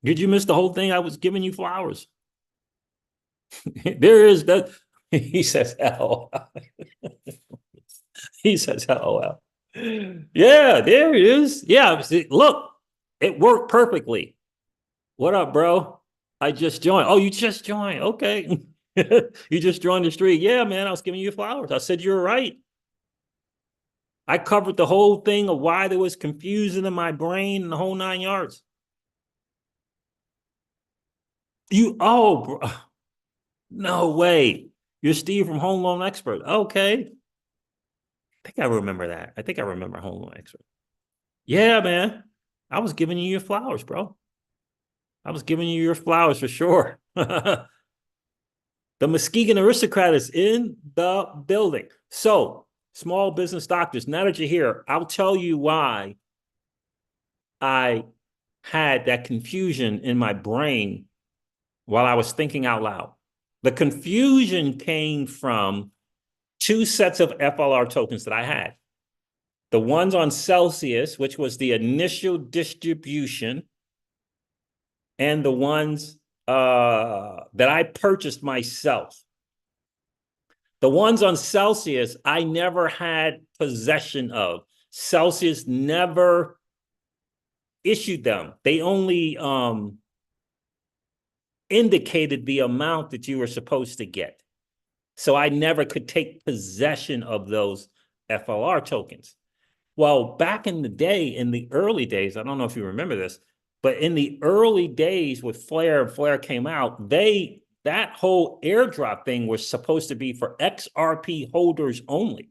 Did you miss the whole thing? I was giving you flowers. There is that. He says, "LOL." He says, "LOL." Yeah, there it is. Yeah, look, it worked perfectly. What up, bro? I just joined. Oh, you just joined. Okay. You just joined the street. Yeah, man, I was giving you flowers. I said you were right. I covered the whole thing of why there was confusion in my brain and the whole 9 yards. Bro. No way. You're Steve from Home Loan Expert. Okay. I think I remember that. I think I remember Home Loan Expert. Yeah, man. I was giving you your flowers, bro. I was giving you your flowers for sure. The Muskegon aristocrat is in the building. So, small business doctors, now that you're here, I'll tell you why I had that confusion in my brain while I was thinking out loud. The confusion came from two sets of FLR tokens that I had. The ones on Celsius, which was the initial distribution, and the ones that I purchased myself. The ones on Celsius, I never had possession of. Celsius never issued them. They only indicated the amount that you were supposed to get. So I never could take possession of those FLR tokens. Well, back in the day, in the early days, I don't know if you remember this, but in the early days with Flare and Flare came out, that whole airdrop thing was supposed to be for XRP holders only.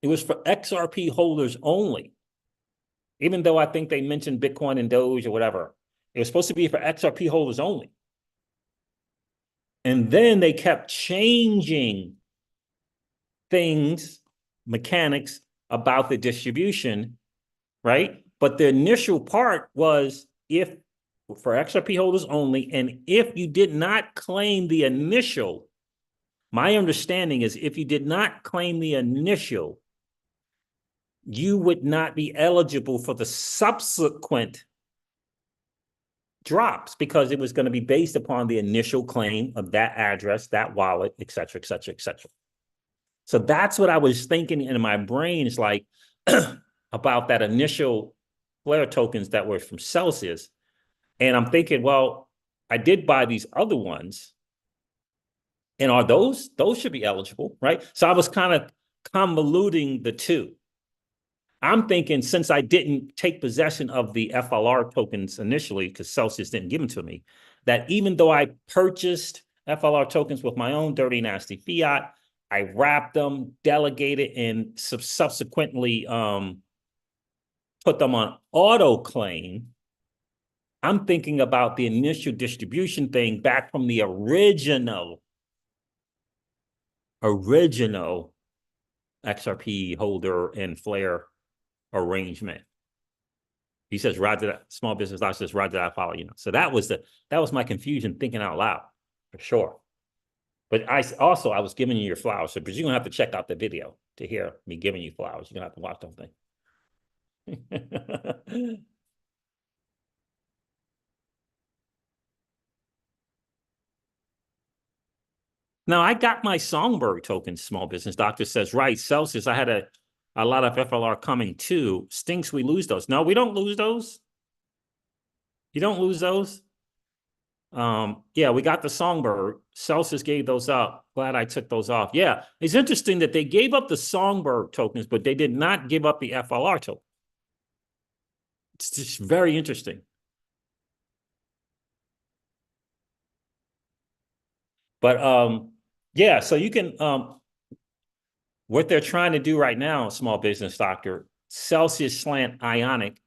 It was for XRP holders only. Even though I think they mentioned Bitcoin and Doge or whatever, it was supposed to be for XRP holders only. And then they kept changing things, mechanics about the distribution, right? But the initial part was if for XRP holders only, and if you did not claim the initial, my understanding is if you did not claim the initial, you would not be eligible for the subsequent drops because it was going to be based upon the initial claim of that address, that wallet, et cetera, et cetera, et cetera. So that's what I was thinking in my brain is like about that initial Flare tokens that were from Celsius. And I'm thinking, well, I did buy these other ones. And are those should be eligible, right? So I was kind of convoluting the two. I'm thinking since I didn't take possession of the FLR tokens initially, because Celsius didn't give them to me, that even though I purchased FLR tokens with my own dirty, nasty fiat, I wrapped them, delegated, and subsequently put them on auto claim. I'm thinking about the initial distribution thing back from the original XRP holder and Flare arrangement. He says, Roger that, small business doctor says, Roger that, I follow, So that was my confusion thinking out loud, for sure. But I was giving you your flowers, so but you're gonna have to check out the video to hear me giving you flowers. You're gonna have to watch the thing. Now I got my Songbird tokens, small business doctor says, right, Celsius, I had a lot of FLR coming too. Stinks we lose those. No, we don't lose those. You don't lose those. Yeah, we got the Songbird. Celsius gave those up. Glad I took those off. Yeah, it's interesting that they gave up the Songbird tokens, but they did not give up the FLR token. It's just very interesting. But yeah, so you can what they're trying to do right now, small business doctor, Celsius Slant Ionic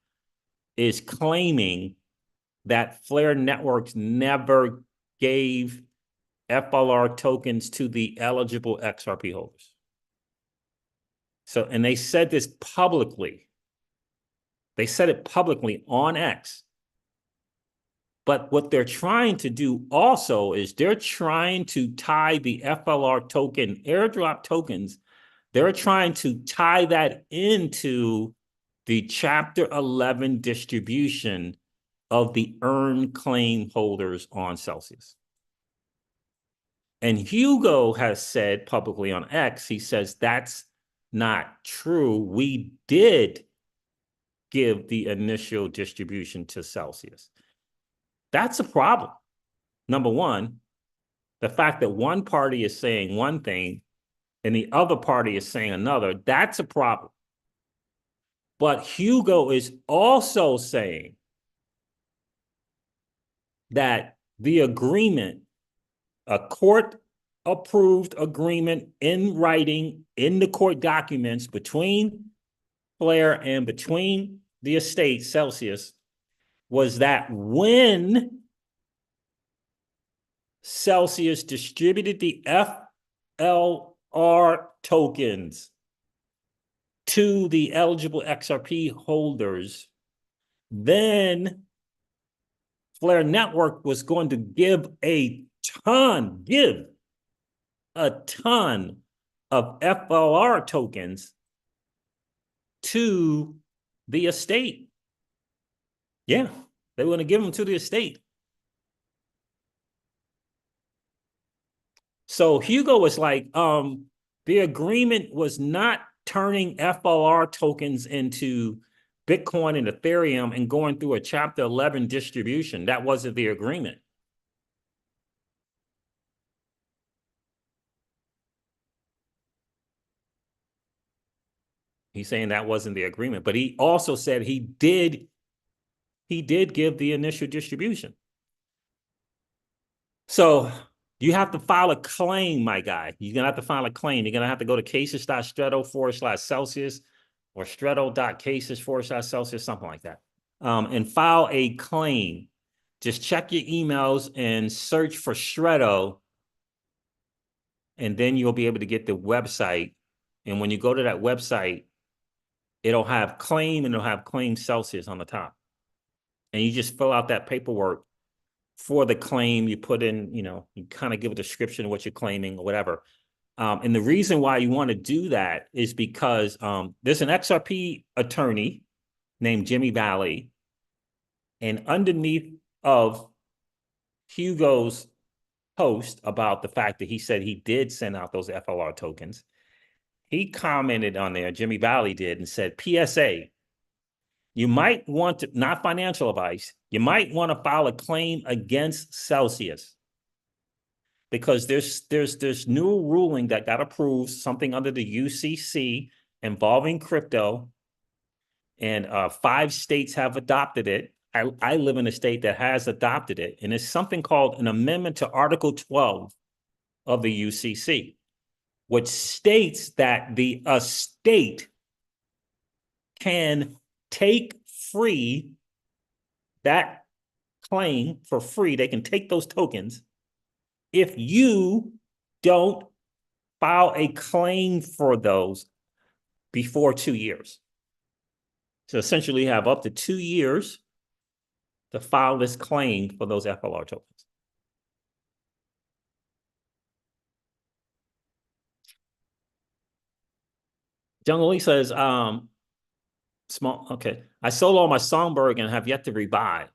is claiming that Flare Networks never gave FLR tokens to the eligible XRP holders. So, and they said this publicly. They said it publicly on X. But what they're trying to do also is they're trying to tie the FLR token, airdrop tokens, they're trying to tie that into the Chapter 11 distribution of the earned claim holders on Celsius. And Hugo has said publicly on X, he says that's not true. We did give the initial distribution to Celsius. That's a problem. Number one, the fact that one party is saying one thing and the other party is saying another, that's a problem. But Hugo is also saying that the agreement, a court-approved agreement in writing in the court documents between Flare and between the estate, Celsius, was that when Celsius distributed the FLR tokens to the eligible XRP holders, then Flare Network was going to give a ton of FLR tokens to the estate. Yeah, they were going to give them to the estate. So Hugo was like, the agreement was not turning FLR tokens into Bitcoin and Ethereum and going through a Chapter 11 distribution. That wasn't the agreement. He's saying that wasn't the agreement, but he also said he did give the initial distribution. So You have to file a claim, my guy. You're going to have to file a claim. You're going to have to go to cases.stretto/Celsius or stretto.cases/Celsius, something like that, and file a claim. Just check your emails and search for Stretto, and then you'll be able to get the website. And when you go to that website, it'll have claim and it'll have claim Celsius on the top. And you just fill out that paperwork for the claim. You put in, you kind of give a description of what you're claiming or whatever. And the reason why you want to do that is because there's an XRP attorney named Jimmy Valley, and underneath of Hugo's post about the fact that he said he did send out those FLR tokens, he commented on there, Jimmy Valley did, and said, PSA, you might want to, not financial advice, you might want to file a claim against Celsius, because there's new ruling that got approved, something under the UCC involving crypto, and 5 states have adopted it. I live in a state that has adopted it, and it's something called an amendment to Article 12 of the UCC, which states that the state can take free that claim for free. They can take those tokens if you don't file a claim for those before 2 years. So essentially you have up to 2 years to file this claim for those FLR tokens. Jungle Lee says, okay. I sold all my Songbird and have yet to rebuy.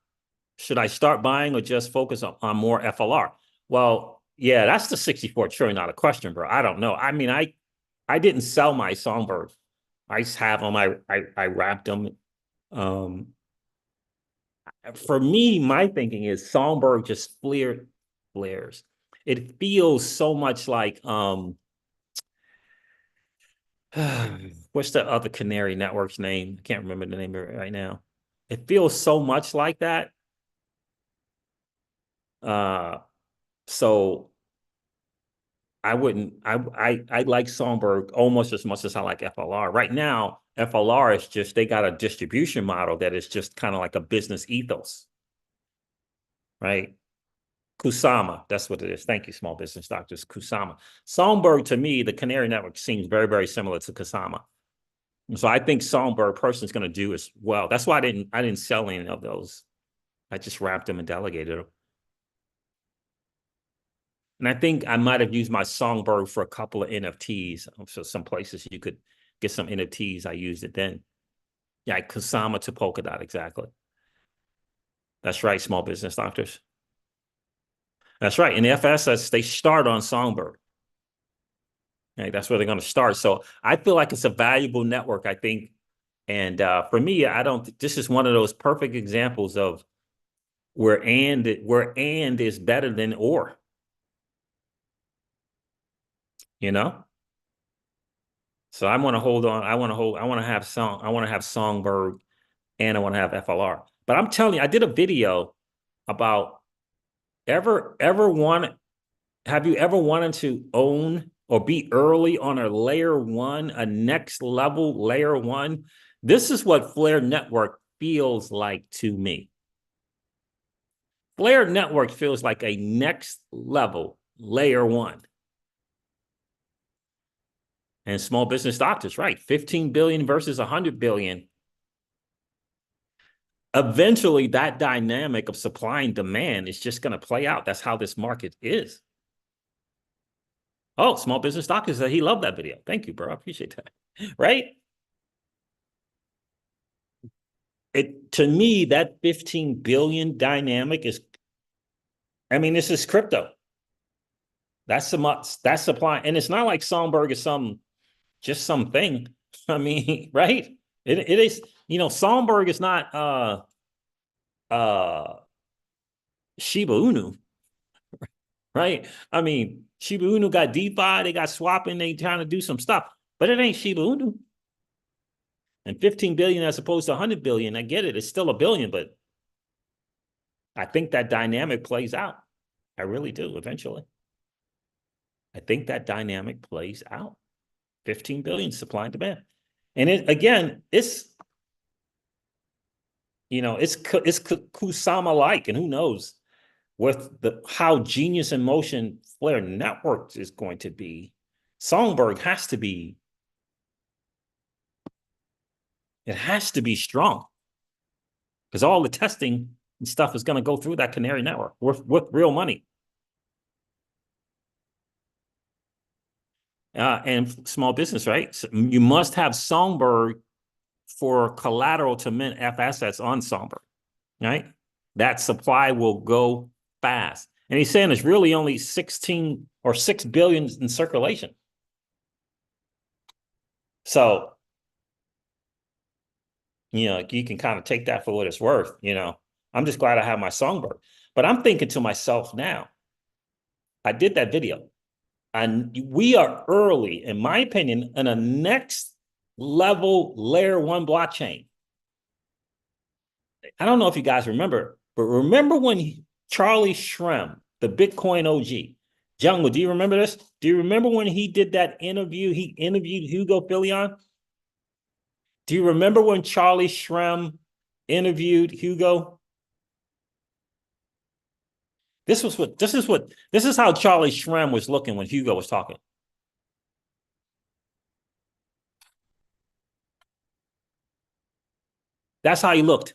Should I start buying or just focus on more FLR? Well, yeah, that's the 64 trillion question, bro. I don't know. I mean, I didn't sell my Songbird. I just have them. I wrapped them. For me, my thinking is Songbird just flares. It feels so much like what's the other canary network's name? I can't remember the name of it right now. It feels so much like that. So I wouldn't, I like Songbird almost as much as I like FLR. Right now, FLR is just, they got a distribution model that is just kind of like a business ethos, right? Kusama, that's what it is. Thank you, small business doctors. Kusama. Songbird, to me, the canary network seems very, very similar to Kusama. And so I think Songbird person is going to do as well. That's why I didn't sell any of those. I just wrapped them and delegated them. And I think I might have used my Songbird for a couple of NFTs. So some places you could get some NFTs. I used it then. Yeah, Kusama to Polkadot, exactly. That's right, small business doctors. That's right. In the FSS, they start on Songbird. Okay, that's where they're going to start. So I feel like it's a valuable network, I think. And for me, this is one of those perfect examples of where and is better than or. So I want to hold on. I want to have Songbird, and I want to have FLR. But I'm telling you, I did a video about have you ever wanted to own or be early on a layer 1, a next level layer 1? This is what Flare Network feels like to me. Flare Network feels like a next level layer 1. And small business doctors, right? 15 billion versus 100 billion. Eventually, that dynamic of supply and demand is just going to play out. That's how this market is. Oh, small business doctor said he loved that video. Thank you, bro. I appreciate that. Right? To me, that 15 billion dynamic is, I mean, this is crypto. That's supply. And it's not like Songbird is just something. I mean, right? It is, Songbird is not Shiba Inu, right? I mean, Shiba Inu got DeFi, they got swapping, they trying to do some stuff, but it ain't Shiba Inu. And 15 billion as opposed to 100 billion, I get it. It's still a billion, but I think that dynamic plays out. I really do eventually. I think that dynamic plays out. 15 billion supply and demand. And it, again, it's, it's Kusama-like, and who knows with how Genius in Motion Flare Networks is going to be. Songbird has to be, it has to be strong because all the testing and stuff is going to go through that Canary network with real money. And small business, right? So you must have Songbird for collateral to mint F assets on Songbird, right? That supply will go fast. And he's saying there's really only 16 or 6 billion in circulation. So, you can kind of take that for what it's worth. I'm just glad I have my Songbird. But I'm thinking to myself now, I did that video, and we are early, in my opinion, in a next level layer one blockchain. I don't know if you guys remember, but remember when Charlie Shrem, the Bitcoin OG, Jungle, do you remember this? Do you remember when he did that interview? He interviewed Hugo Filion. Do you remember when Charlie Shrem interviewed Hugo? This is how Charlie Shrem was looking when Hugo was talking. That's how he looked.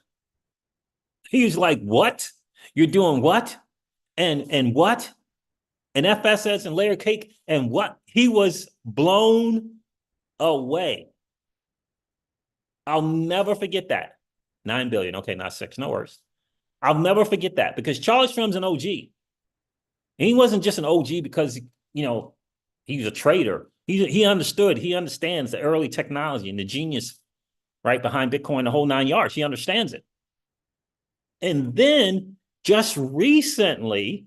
He was like, what? You're doing what? And what? And FSS and layer cake and what? He was blown away. I'll never forget that. 9 billion. Okay, not 6. No worries. I'll never forget that because Charlie Shrem's an OG. And he wasn't just an OG because, he was a trader. He understood. He understands the early technology and the genius right behind Bitcoin, the whole 9 yards. He understands it. And then just recently,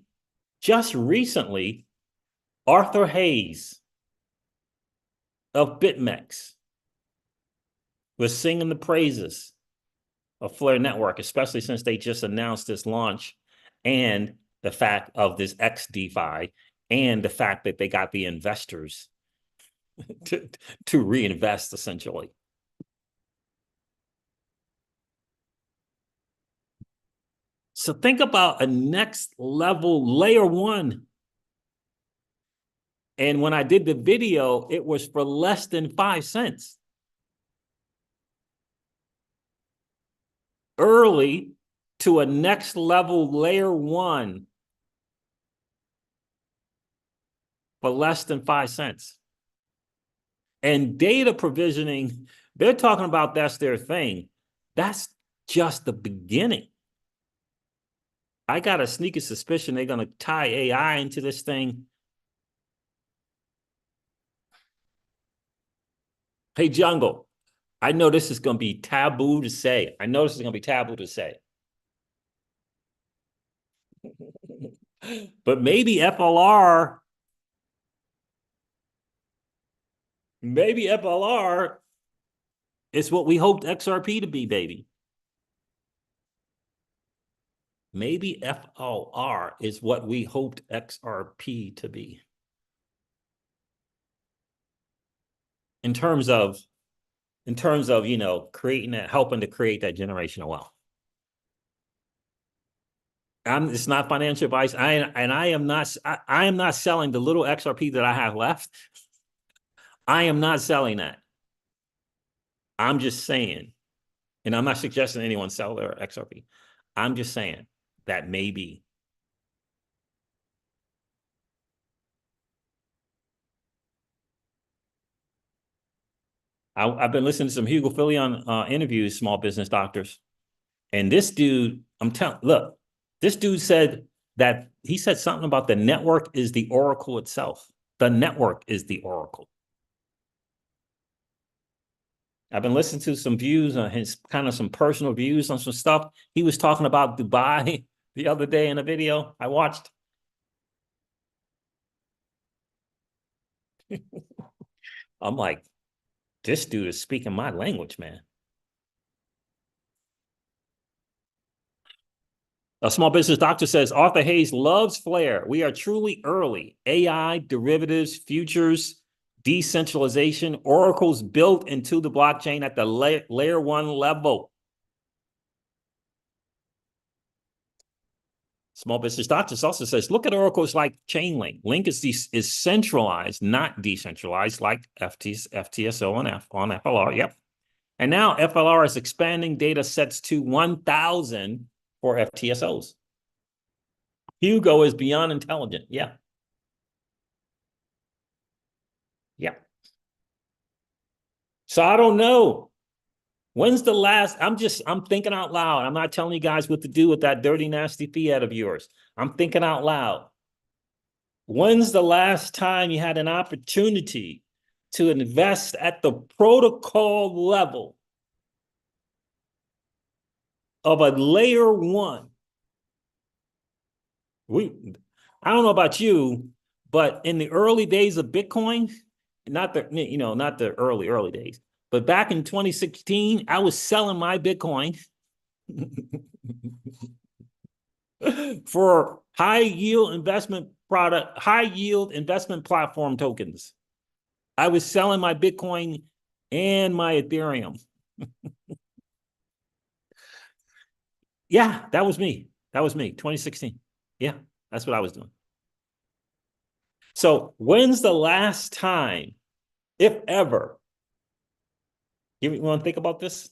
Arthur Hayes of BitMEX was singing the praises of Flare Network, especially since they just announced this launch and the fact of this XDefi and the fact that they got the investors to reinvest, essentially. So think about a next level layer one. And when I did the video, it was for less than 5 cents. Early to a next level layer one for less than 5 cents. And data provisioning, they're talking about that's their thing. That's just the beginning. I got a sneaky suspicion they're going to tie AI into this thing. Hey, Jungle, I know this is going to be taboo to say. But maybe FLR is what we hoped XRP to be, baby. Maybe FLR is what we hoped XRP to be. In terms of, creating that, helping to create that generational wealth. It's not financial advice. I am not selling the little XRP that I have left. I am not selling that. I'm just saying, and I'm not suggesting anyone sell their XRP. I'm just saying that maybe. I've been listening to some Hugo Filion interviews, small business doctors. And this dude, look, this dude said that he said something about the network is the oracle itself. The network is the oracle. I've been listening to some views on his kind of some personal views on some stuff. He was talking about Dubai the other day in a video I watched. I'm like, this dude is speaking my language, man. A small business doctor says Arthur Hayes loves Flare. We are truly early. AI, derivatives, futures, decentralization, oracles built into the blockchain at the layer one level. Small business doctors also says, look at oracles like Chainlink. Link is centralized, not decentralized, like FTSO on FLR. Yep. And now FLR is expanding data sets to 1,000 for FTSOs. Hugo is beyond intelligent. Yeah. Yeah. So I don't know. When's the last? I'm thinking out loud. I'm not telling you guys what to do with that dirty, nasty fiat of yours. I'm thinking out loud. When's the last time you had an opportunity to invest at the protocol level of a layer one? I don't know about you, but in the early days of Bitcoin, not the early days, but back in 2016, I was selling my Bitcoin for high yield investment platform tokens. I was selling my Bitcoin and my Ethereum. Yeah, that was me. 2016. Yeah, that's what I was doing. So when's the last time, if ever, you want to think about this?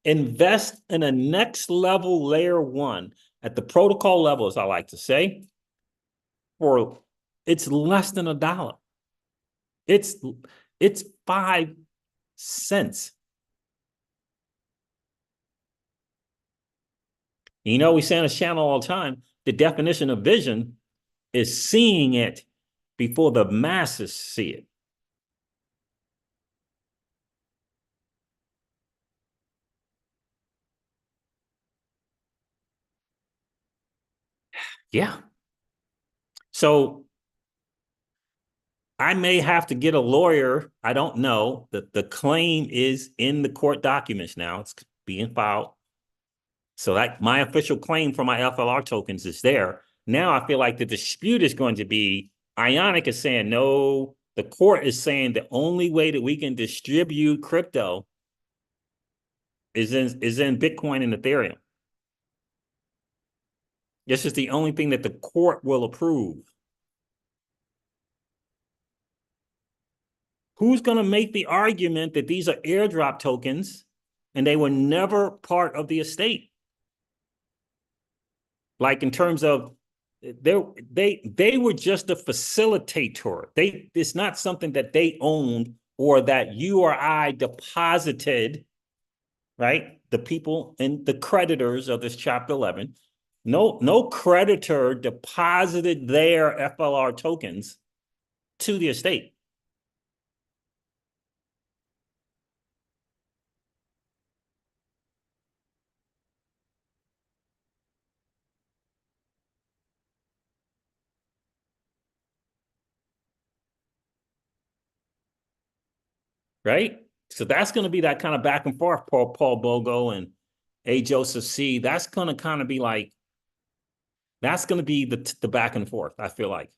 Invest in a next level layer one at the protocol level, as I like to say, for it's less than $1. It's 5 cents. You know, we say on this channel all the time, the definition of vision is seeing it before the masses see it. Yeah. So I may have to get a lawyer. I don't know. The claim is in the court documents now. It's being filed. So that my official claim for my FLR tokens is there. Now I feel like the dispute is going to be Ionic is saying no. The court is saying the only way that we can distribute crypto is in Bitcoin and Ethereum. This is the only thing that the court will approve. Who's going to make the argument that these are airdrop tokens and they were never part of the estate? Like in terms of they were just a facilitator. It's not something that they owned or that you or I deposited, right? The people and the creditors of this chapter 11. No creditor deposited their FLR tokens to the estate. Right? So that's going to be that kind of back and forth, Paul Bogo and A. Joseph C. That's going to kind of be like, that's going to be the back and forth, I feel like.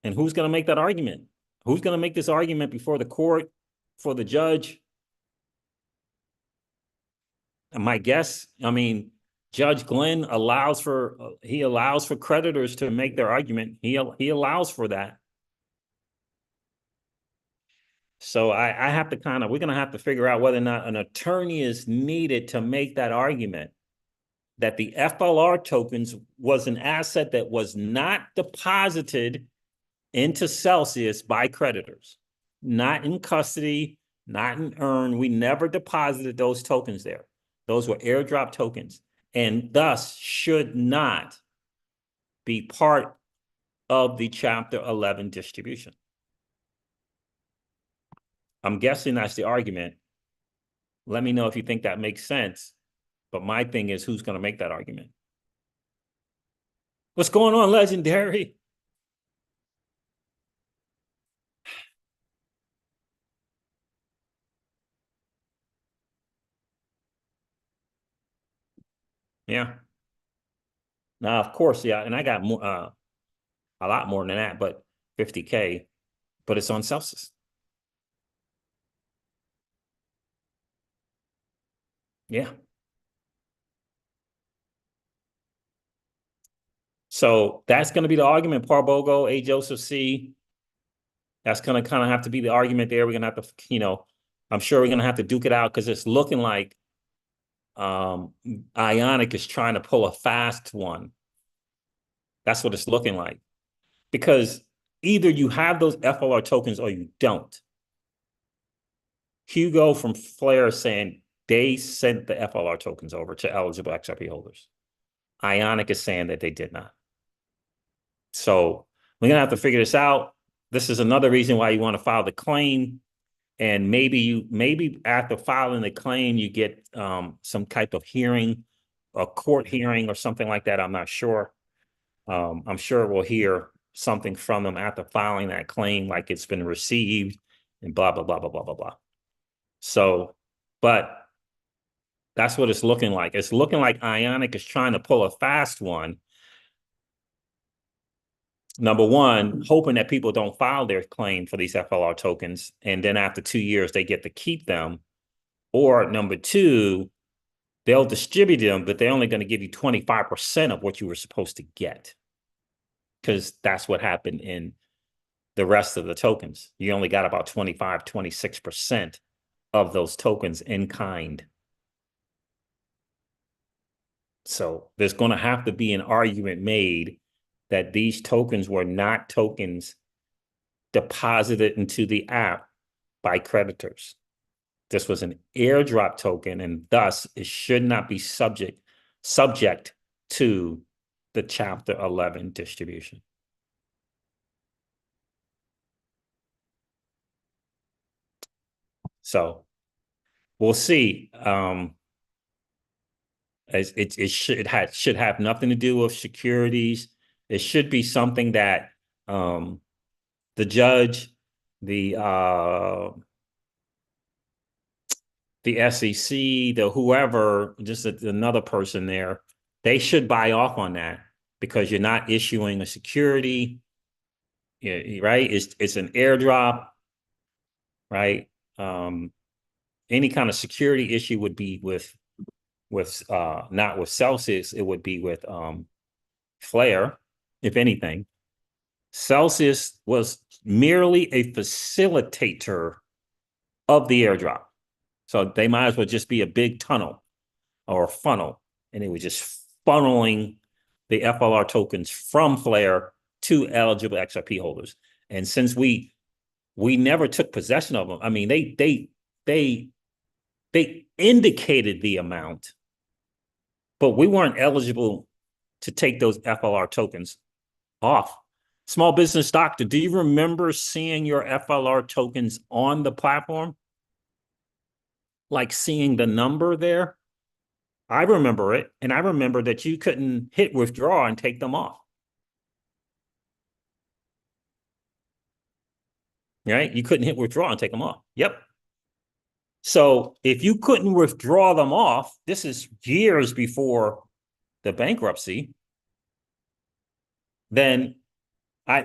And who's going to make that argument? Who's going to make this argument before the court, for the judge? And my guess, I mean, Judge Glenn allows for creditors to make their argument. He allows for that. So I have to we're going to have to figure out whether or not an attorney is needed to make that argument that the FLR tokens was an asset that was not deposited into Celsius by creditors, not in custody, not in earn. We never deposited those tokens there. Those were airdrop tokens and thus should not be part of the Chapter 11 distribution. I'm guessing that's the argument. Let me know if you think that makes sense. But my thing is, who's going to make that argument? What's going on, Legendary? Yeah. Now, of course, yeah, and I got more, a lot more than that, but 50K, but it's on Celsius. Yeah. So that's going to be the argument. Parbogo, A. Joseph C. That's going to kind of have to be the argument there. We're going to have to, I'm sure we're going to have to duke it out because it's looking like Ionic is trying to pull a fast one. That's what it's looking like. Because either you have those FLR tokens or you don't. Hugo from Flare saying they sent the FLR tokens over to eligible XRP holders. Ionic is saying that they did not. So we're going to have to figure this out. This is another reason why you want to file the claim. And maybe after filing the claim, you get some type of hearing, a court hearing or something like that. I'm not sure. I'm sure we'll hear something from them after filing that claim, like it's been received and blah, blah, blah, blah, blah, blah, blah. So, but that's what it's looking like. It's looking like Ionic is trying to pull a fast one. Number one, hoping that people don't file their claim for these FLR tokens, and then after 2 years, they get to keep them. Or number two, they'll distribute them, but they're only going to give you 25% of what you were supposed to get. Because that's what happened in the rest of the tokens. You only got about 25, 26% of those tokens in kind. So there's going to have to be an argument made that these tokens were not tokens deposited into the app by creditors. This was an airdrop token, and thus it should not be subject to the Chapter 11 distribution. So we'll see. It should have nothing to do with securities. It should be something that the judge, the SEC, the whoever, just another person there, they should buy off on that because you're not issuing a security, right? It's an airdrop, right? Any kind of security issue would be with not with Celsius, it would be with Flare, if anything. Celsius was merely a facilitator of the airdrop. So they might as well just be a big tunnel or a funnel, and it was just funneling the FLR tokens from Flare to eligible XRP holders. And since we never took possession of them, I mean, they indicated the amount, but we weren't eligible to take those FLR tokens off. Small business doctor, do you remember seeing your FLR tokens on the platform? Like seeing the number there? I remember it, and I remember that you couldn't hit withdraw and take them off. Right? You couldn't hit withdraw and take them off. Yep. So if you couldn't withdraw them off, this is years before the bankruptcy, then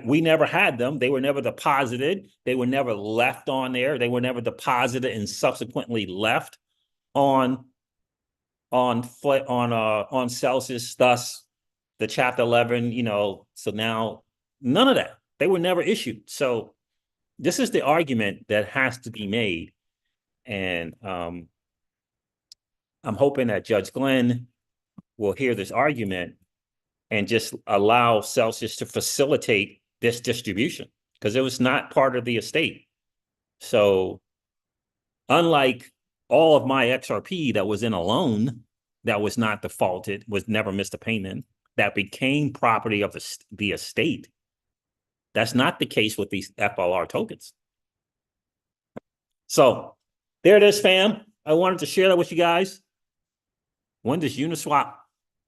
we never had them. They were never deposited. They were never left on there. They were never deposited and subsequently left on Celsius. Thus, the Chapter 11. So now none of that. They were never issued. So this is the argument that has to be made, and I'm hoping that Judge Glenn will hear this argument and just allow Celsius to facilitate this distribution because it was not part of the estate. So unlike all of my XRP that was in a loan that was not defaulted, was never missed a payment, that became property of the estate, that's not the case with these FLR tokens. So there it is, fam. I wanted to share that with you guys. When does Uniswap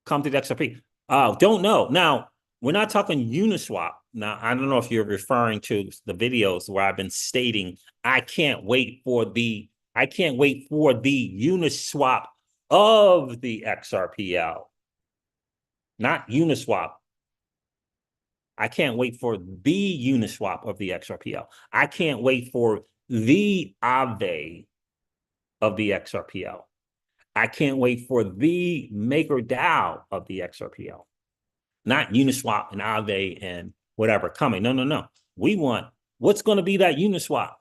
come to the XRP? Don't know. Now, we're not talking Uniswap. Now, I don't know if you're referring to the videos where I've been stating I can't wait for the Uniswap of the XRPL. not Uniswap. I can't wait for the Uniswap of the XRPL. I can't wait for the Aave of the XRPL. I can't wait for the MakerDAO of the XRPL. Not Uniswap and Aave and whatever coming. No. We want, what's going to be that Uniswap?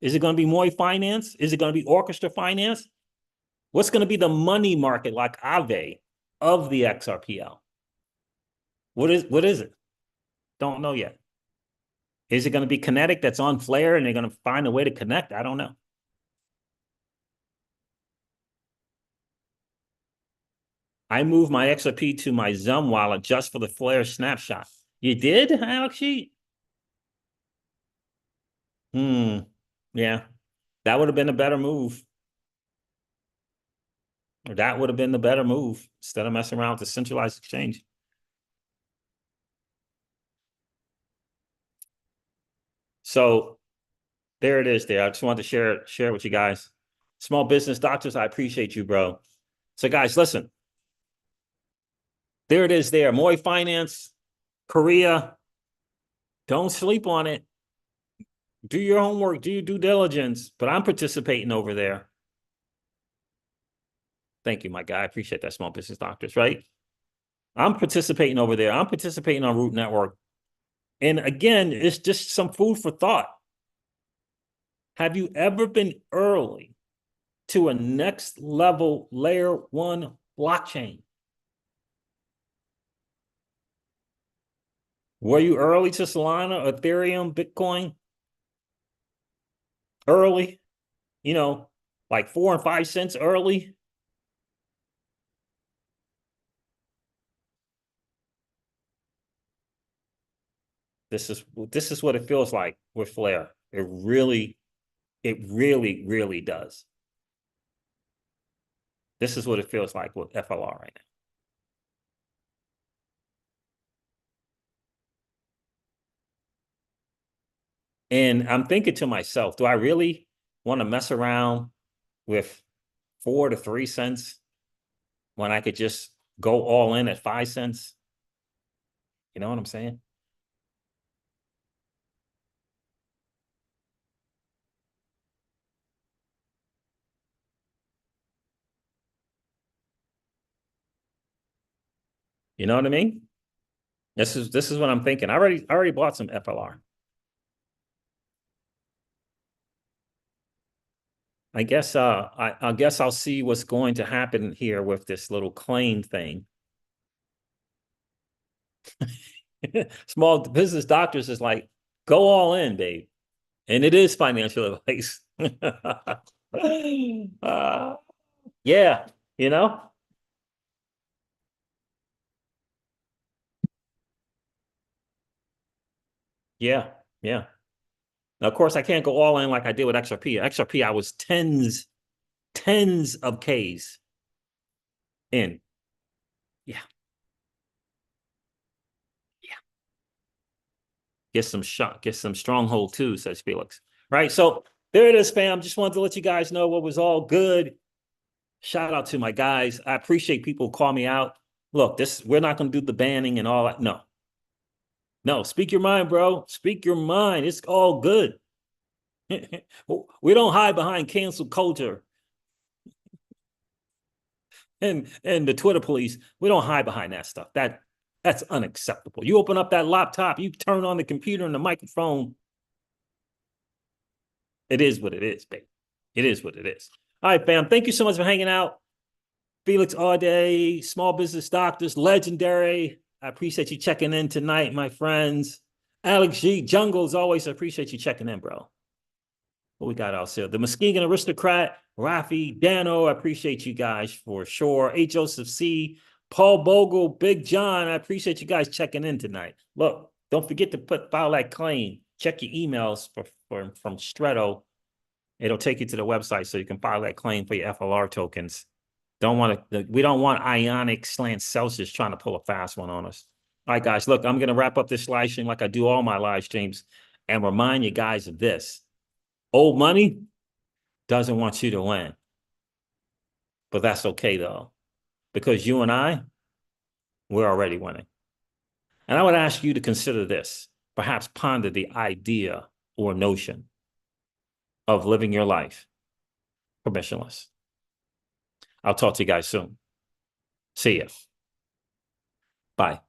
Is it going to be Moai Finance? Is it going to be Orchestra Finance? What's going to be the money market like Aave of the XRPL? What is it? Don't know yet. Is it going to be Kinetic that's on Flare and they're going to find a way to connect? I don't know. I moved my XRP to my Zum wallet just for the Flare snapshot. You did, Alex Sheet? Yeah. That would have been a better move. That would have been the better move instead of messing around with the centralized exchange. So there it is there. I just wanted to share with you guys. Small business doctors, I appreciate you, bro. So guys, listen. There it is there. Moai Finance, Korea. Don't sleep on it. Do your homework, do your due diligence. But I'm participating over there. Thank you, my guy. I appreciate that, small business doctors, right? I'm participating over there. I'm participating on Root Network. And again, it's just some food for thought. Have you ever been early to a next level layer 1 blockchain? Were you early to Solana, Ethereum, Bitcoin? Early, like 4 and 5 cents early. This is what it feels like with Flare. It really does. This is what it feels like with FLR right now. And I'm thinking to myself, do I really want to mess around with 4 to 3 cents when I could just go all in at 5 cents? You know what I'm saying? You know what I mean? This is what I'm thinking. I already bought some FLR. I guess I guess I'll see what's going to happen here with this little claim thing. Small business doctors is like, go all in, babe. And it is financial advice. Yeah, you know? Yeah, yeah. Now, of course, I can't go all in like I did with XRP. XRP, I was tens of Ks in. Yeah, yeah. Get some stronghold too, says Felix. Right. So there it is, fam. Just wanted to let you guys know what was all good. Shout out to my guys. I appreciate people call me out. Look, we're not going to do the banning and all that. No, speak your mind, bro. Speak your mind. It's all good. We don't hide behind cancel culture and the Twitter police. We don't hide behind that stuff. That's unacceptable. You open up that laptop, you turn on the computer and the microphone. It is what it is, baby. It is what it is. All right, fam. Thank you so much for hanging out. Felix all day, small business doctors, legendary. I appreciate you checking in tonight, my friends. Alex G, Jungles, always appreciate you checking in, bro. What we got else here? The Muskegon Aristocrat, Rafi, Dano, I appreciate you guys for sure. A. Joseph C, Paul Bogle, Big John, I appreciate you guys checking in tonight. Look, don't forget to file that claim. Check your emails from Stretto. It'll take you to the website so you can file that claim for your FLR tokens. We don't want Ionic / Celsius trying to pull a fast one on us. All right, guys, look, I'm going to wrap up this live stream like I do all my live streams and remind you guys of this. Old money doesn't want you to win. But that's okay, though, because you and I, we're already winning. And I would ask you to consider this, perhaps ponder the idea or notion of living your life permissionless. I'll talk to you guys soon. See ya. Bye.